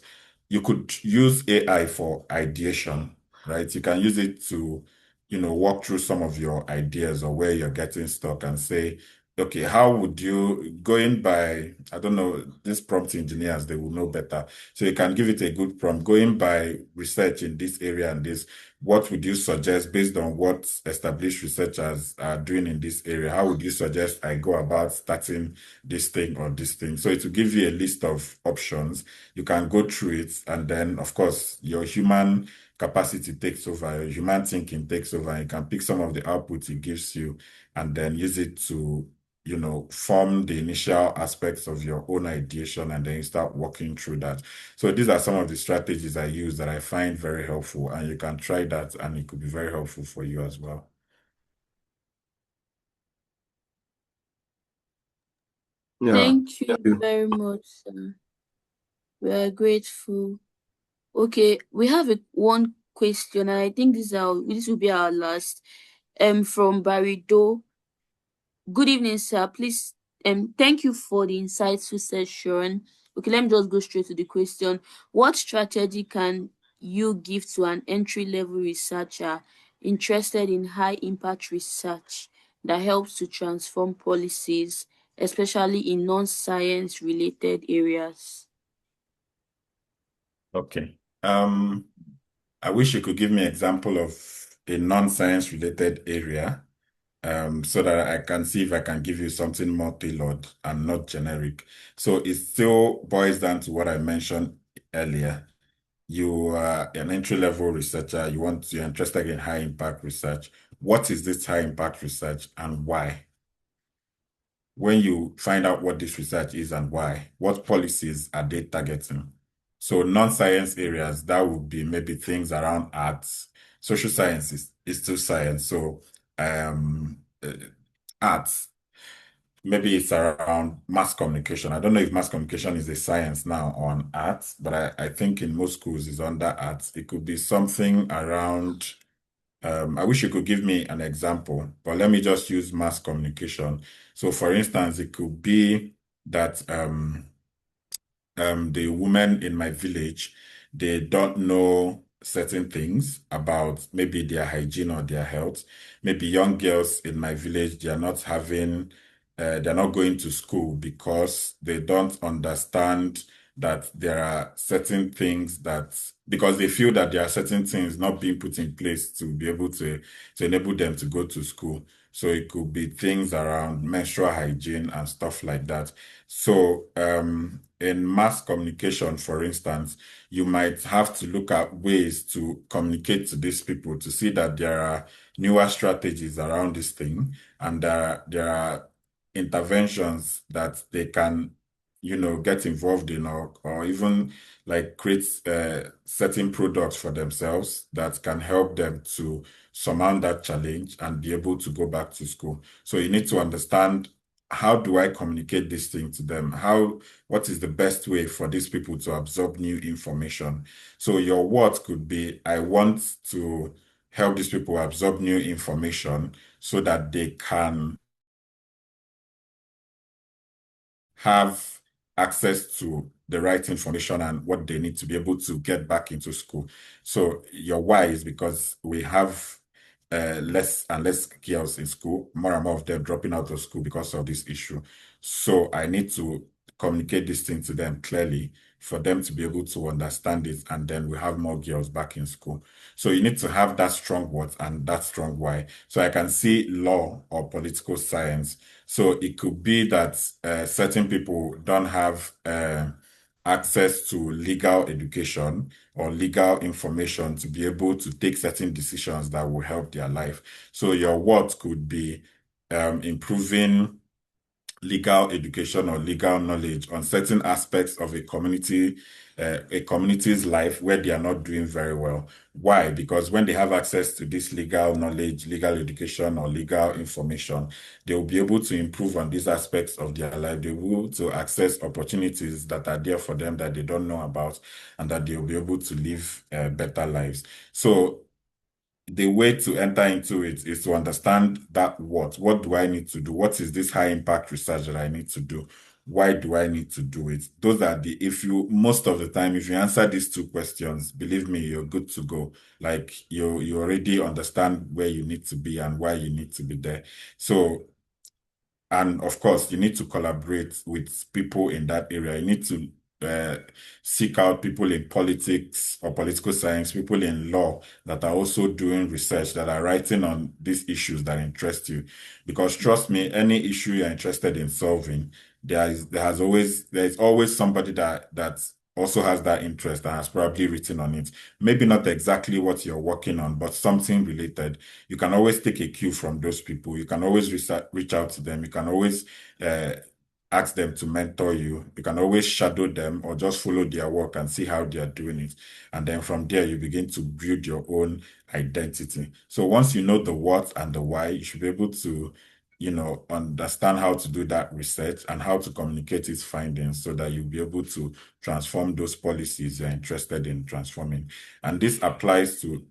you could use AI for ideation, right? You can use it to, walk through some of your ideas or where you're getting stuck and say, okay, how would you, going by, I don't know, these prompt engineers, they will know better. So you can give it a good prompt, going by research in this area and this, what would you suggest based on what established researchers are doing in this area? How would you suggest I go about starting this thing or this thing? So it will give you a list of options. You can go through it, and then, of course, your human capacity takes over, your human thinking takes over, and you can pick some of the outputs it gives you and then use it to form the initial aspects of your own ideation, and then you start working through that. So these are some of the strategies I use that I find very helpful, and you can try that, and it could be very helpful for you as well. Yeah. Thank you Thank you. very much, sir. We are grateful. Okay, we have one question, and I think this will be our last. From Barido. Good evening, sir. Please, thank you for the insightful session. Okay, let me just go straight to the question. What strategy can you give to an entry-level researcher interested in high-impact research that helps to transform policies, especially in non-science related areas? Okay. I wish you could give me an example of a non-science related area, so that I can see if I can give you something more tailored and not generic. So it still boils down to what I mentioned earlier. You are an entry-level researcher, you're interested in high impact research. What is this high impact research and why? When you find out what this research is and why, what policies are they targeting? So non-science areas, that would be maybe things around arts. Social sciences is still science. So arts, maybe it's around mass communication. I don't know if mass communication is a science now on arts, but I think in most schools it's under arts. It could be something around, I wish you could give me an example, but let me just use mass communication. So for instance, it could be that the women in my village, they don't know certain things about maybe their hygiene or their health. Maybe young girls in my village, they're not going to school because they don't understand that there are certain things because they feel that there are certain things not being put in place to be able to enable them to go to school. So it could be things around menstrual hygiene and stuff like that. So in mass communication, for instance, you might have to look at ways to communicate to these people to see that there are newer strategies around this thing, and there are interventions that they can, get involved in, or even like create certain products for themselves that can help them to surmount that challenge and be able to go back to school. So you need to understand, how do I communicate this thing to them? What is the best way for these people to absorb new information? So your words could be, I want to help these people absorb new information so that they can have access to the right information and what they need to be able to get back into school. So your why is because we have less and less girls in school, more and more of them dropping out of school because of this issue. So I need to communicate this thing to them clearly for them to be able to understand it, and then we have more girls back in school. So you need to have that strong what and that strong why. So I can see law or political science. So it could be that certain people don't have access to legal education or legal information to be able to take certain decisions that will help their life. So your what could be improving legal education or legal knowledge on certain aspects of a community's life where they are not doing very well. Why? Because when they have access to this legal knowledge, legal education, or legal information, they will be able to improve on these aspects of their life. They will be able to access opportunities that are there for them that they don't know about, and that they will be able to live better lives. So the way to enter into it is to understand that what do I need to do? What is this high impact research that I need to do? why do I need to do it? Those are most of the time, if you answer these two questions, believe me, you're good to go. Like you already understand where you need to be and why you need to be there. So, and of course, you need to collaborate with people in that area. You need to seek out people in politics or political science, people in law that are also doing research, that are writing on these issues that interest you. Because trust me, any issue you're interested in solving, there's always somebody that also has that interest and has probably written on it. Maybe not exactly what you're working on, but something related. You can always take a cue from those people. You can always reach out to them. You can always uh, ask them to mentor you. You can always shadow them or just follow their work and see how they are doing it. And then from there, you begin to build your own identity. So once you know the what and the why, you should be able to, understand how to do that research and how to communicate its findings so that you'll be able to transform those policies you're interested in transforming. And this applies to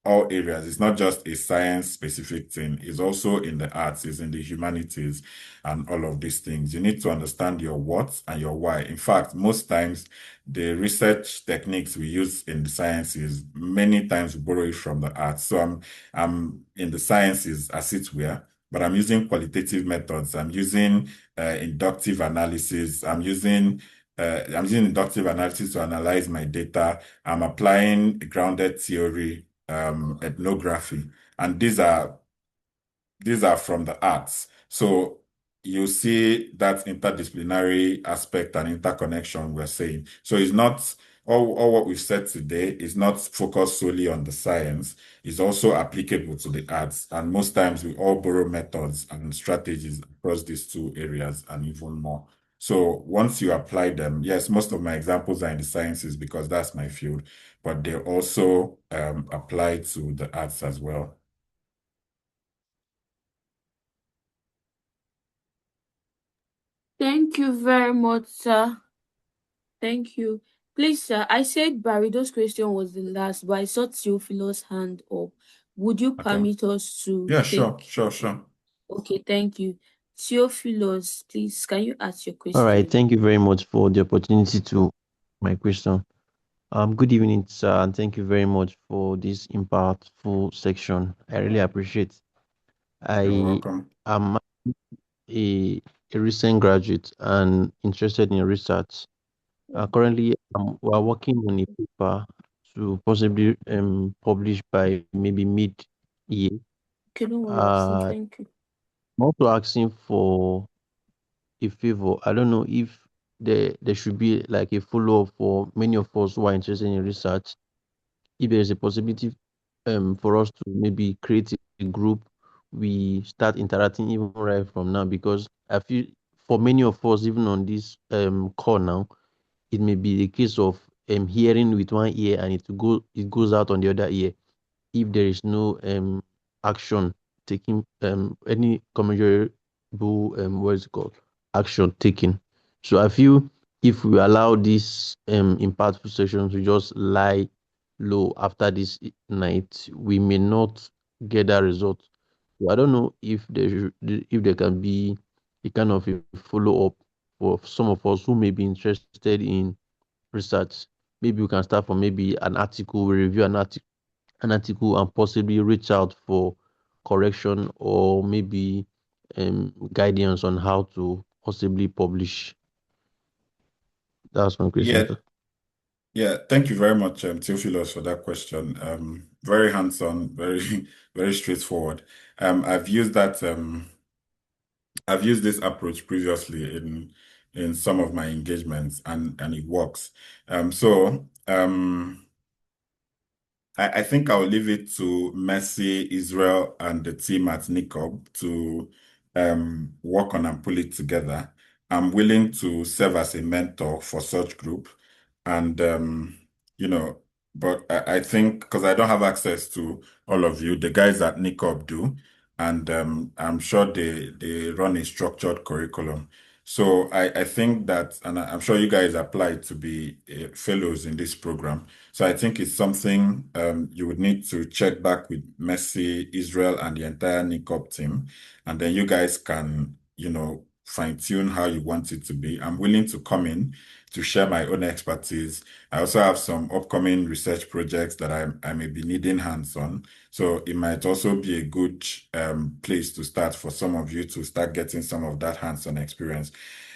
all areas. It's not just a science specific thing. It's also in the arts, it's in the humanities and all of these things. You need to understand your what and your why. In fact, most times the research techniques we use in the sciences, many times we borrow it from the arts. So I'm in the sciences as it were, but I'm using qualitative methods. I'm using inductive analysis. I'm using inductive analysis to analyze my data. I'm applying grounded theory, ethnography, and these are from the arts. So you see that interdisciplinary aspect and interconnection we're saying. So it's not all what we've said today is not focused solely on the science. It's also applicable to the arts. And most times we all borrow methods and strategies across these two areas and even more. So once you apply them, yes, most of my examples are in the sciences because that's my field, but they also apply to the arts as well. Thank you very much, sir. Thank you. Please, sir, I said Barrido's question was the last, but I saw Theophilo's hand up. Would you Okay. permit us to Yeah, sure. take? Okay, thank you. Theophilos, please, can you ask your All right. question? Thank you very much for the opportunity to my question. Good evening, sir, and thank you very much for this impactful section. I really appreciate. You're I welcome. am a, a recent graduate and interested in research. Currently, we are working on a paper to possibly publish by maybe mid-year. Okay, don't worry, I've seen. Uh, Thank you. I'm also asking for a favor. I don't know if there should be like a follow-up for many of us who are interested in research. If there is a possibility for us to maybe create a group, we start interacting even right from now, because I feel for many of us, even on this call now, it may be the case of hearing with one ear and it goes out on the other ear if there is no action taking any commendable what is it called, action taken. So I feel if we allow this impactful sessions to just lie low after this night, we may not get that result. So I don't know if there can be a kind of a follow up for some of us who may be interested in research. Maybe we can start from maybe an article, we review an article and possibly reach out for correction or maybe guidance on how to possibly publish. That's one question, Yeah, sir. yeah. Thank you very much, Theophilos, for that question. Very hands-on, very, very straightforward. I've used that. I've used this approach previously in some of my engagements, and it works. I think I'll leave it to Messi, Israel, and the team at NICOB to work on and pull it together. I'm willing to serve as a mentor for such group. And, you know, but I think because I don't have access to all of you, the guys at NICOB do. And I'm sure they run a structured curriculum. So I think that, and I'm sure you guys apply to be fellows in this program. So I think it's something you would need to check back with Messi, Israel, and the entire NICOP team. And then you guys can, fine-tune how you want it to be. I'm willing to come in to share my own expertise. I also have some upcoming research projects that I may be needing hands on. So it might also be a good place to start for some of you to start getting some of that hands-on experience.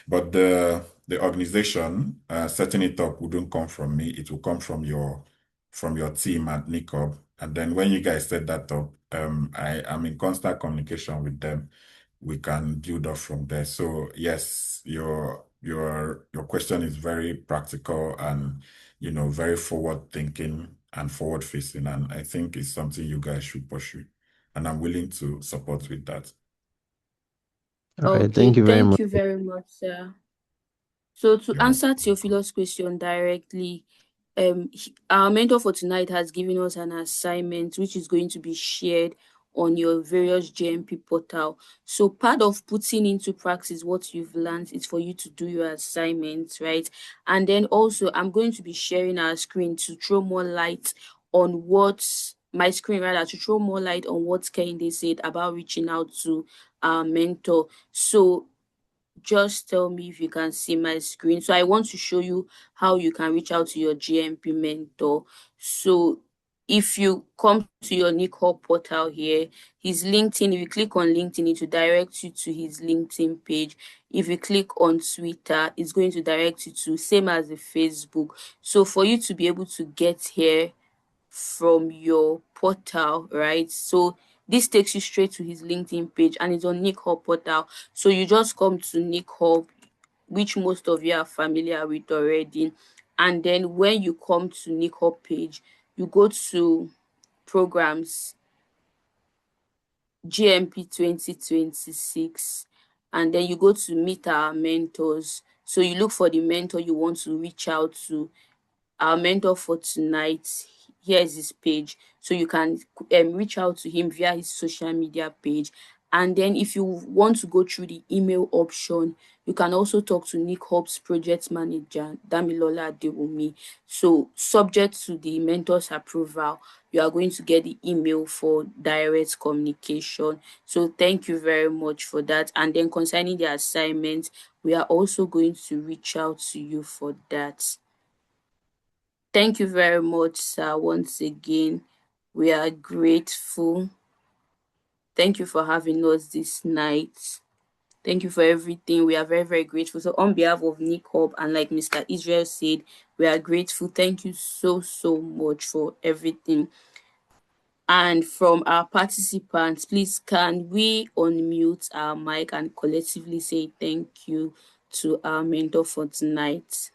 But the organization, setting it up wouldn't come from me. It will come from your team at NICOB. And then when you guys set that up, I am in constant communication with them. We can build up from there. So yes, your question is very practical and very forward thinking and forward facing. And I think it's something you guys should pursue. And I'm willing to support with that. All right, Okay, thank you very thank much. you very much, sir. So to You're answer welcome. Theophilos' question directly, our mentor for tonight has given us an assignment which is going to be shared on your various JMP portal. So part of putting into practice what you've learned is for you to do your assignments, right? And then also I'm going to be sharing our screen to throw more light on my screen rather, to throw more light on what Kehinde said about reaching out to our mentor. So just tell me if you can see my screen. So I want to show you how you can reach out to your GMP mentor. So if you come to your Nick Hub portal here, his LinkedIn, if you click on LinkedIn, it will direct you to his LinkedIn page. If you click on Twitter, it's going to direct you to same as the Facebook. So for you to be able to get here from your portal, right? So this takes you straight to his LinkedIn page and it's on Nick Hub portal. So you just come to Nick Hub, which most of you are familiar with already. And then when you come to Nick Hub page, you go to programs, GMP 2026, and then you go to meet our mentors. So you look for the mentor you want to reach out to. Our mentor for tonight, here is his page, so you can reach out to him via his social media page. And then if you want to go through the email option, you can also talk to Nick Hub's project manager, Damilola Adewumi. So subject to the mentor's approval, you are going to get the email for direct communication. So thank you very much for that. And then concerning the assignment, we are also going to reach out to you for that. Thank you very much, sir. Once again, we are grateful. Thank you for having us this night. Thank you for everything. We are very, very grateful. So on behalf of Nick Hub and like Mr. Israel said, we are grateful. Thank you so, so much for everything. And from our participants, please can we unmute our mic and collectively say thank you to our mentor for tonight.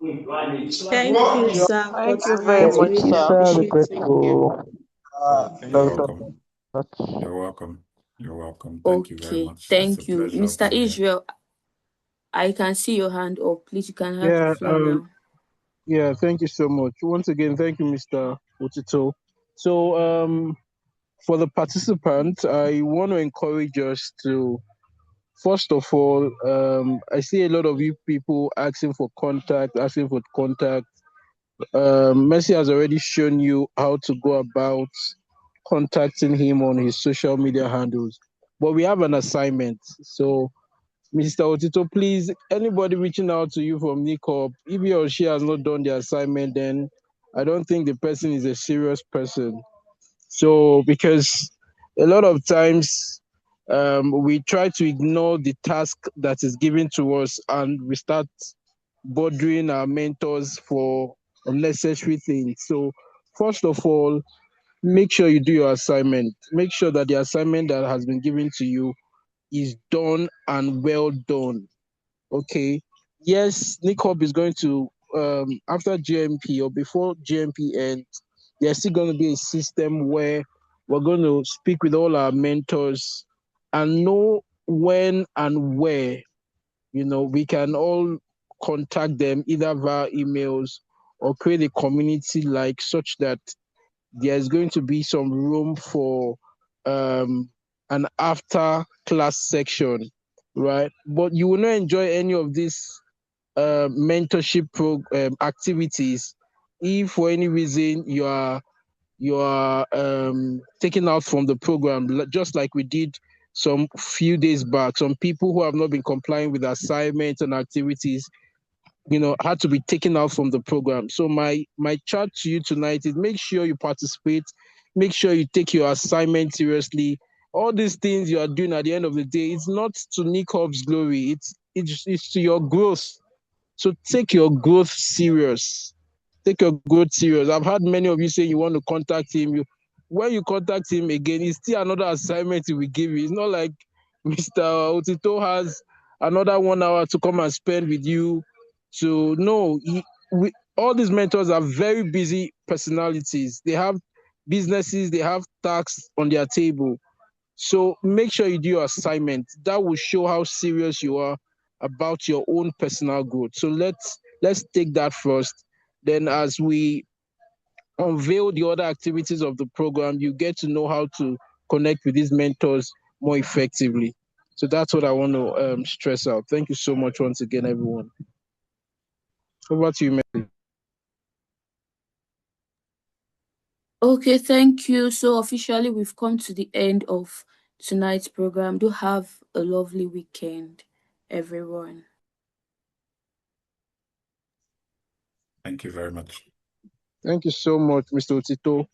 Thank you, sir, for Thank you very tonight. We much, really sir. Sincerely appreciate it. grateful. You're Very welcome. much. You're welcome. You're welcome. Thank you very Okay, much. It's a thank you. pleasure Mr. being here. Israel, I can see your hand up. Please, you can have the Yeah, floor now. yeah, thank you so much. Once again, thank you, Mr. Otuto. So, for the participants, I want to encourage us to, first of all, I see a lot of you people asking for contact. Messi has already shown you how to go about contacting him on his social media handles. But we have an assignment. So, Mr. Otito, please, anybody reaching out to you from NICOP, if he or she has not done the assignment, then I don't think the person is a serious person. So, because a lot of times we try to ignore the task that is given to us and we start bothering our mentors for unnecessary things. So, first of all, make sure you do your assignment. Make sure that the assignment that has been given to you is done and well done. Okay. Yes, NICOP is going to after GMP or before GMP ends, there's still going to be a system where we're going to speak with all our mentors and know when and where we can all contact them either via emails or create a community like such that there's going to be some room for an after class section, right? But you will not enjoy any of these mentorship activities if for any reason you are taken out from the program, just like we did some few days back. Some people who have not been complying with assignments and activities, had to be taken out from the program. So my charge to you tonight is make sure you participate, make sure you take your assignment seriously. All these things you are doing at the end of the day, it's not to Nick Hobbs' glory, it's to your growth. So take your growth serious. Take your growth serious. I've had many of you say you want to contact him. When you contact him again, it's still another assignment he will give you. It's not like Mr. Otuto has another 1 hour to come and spend with you. So no, all these mentors are very busy personalities. They have businesses, they have tasks on their table. So make sure you do your assignment. That will show how serious you are about your own personal growth. So let's take that first. Then as we unveil the other activities of the program, you get to know how to connect with these mentors more effectively. So that's what I want to stress out. Thank you so much once again, everyone. Over to you, Mary. Okay, thank you. So officially, we've come to the end of tonight's program. Do have a lovely weekend, everyone. Thank you very much. Thank you so much, Mr. Otuto.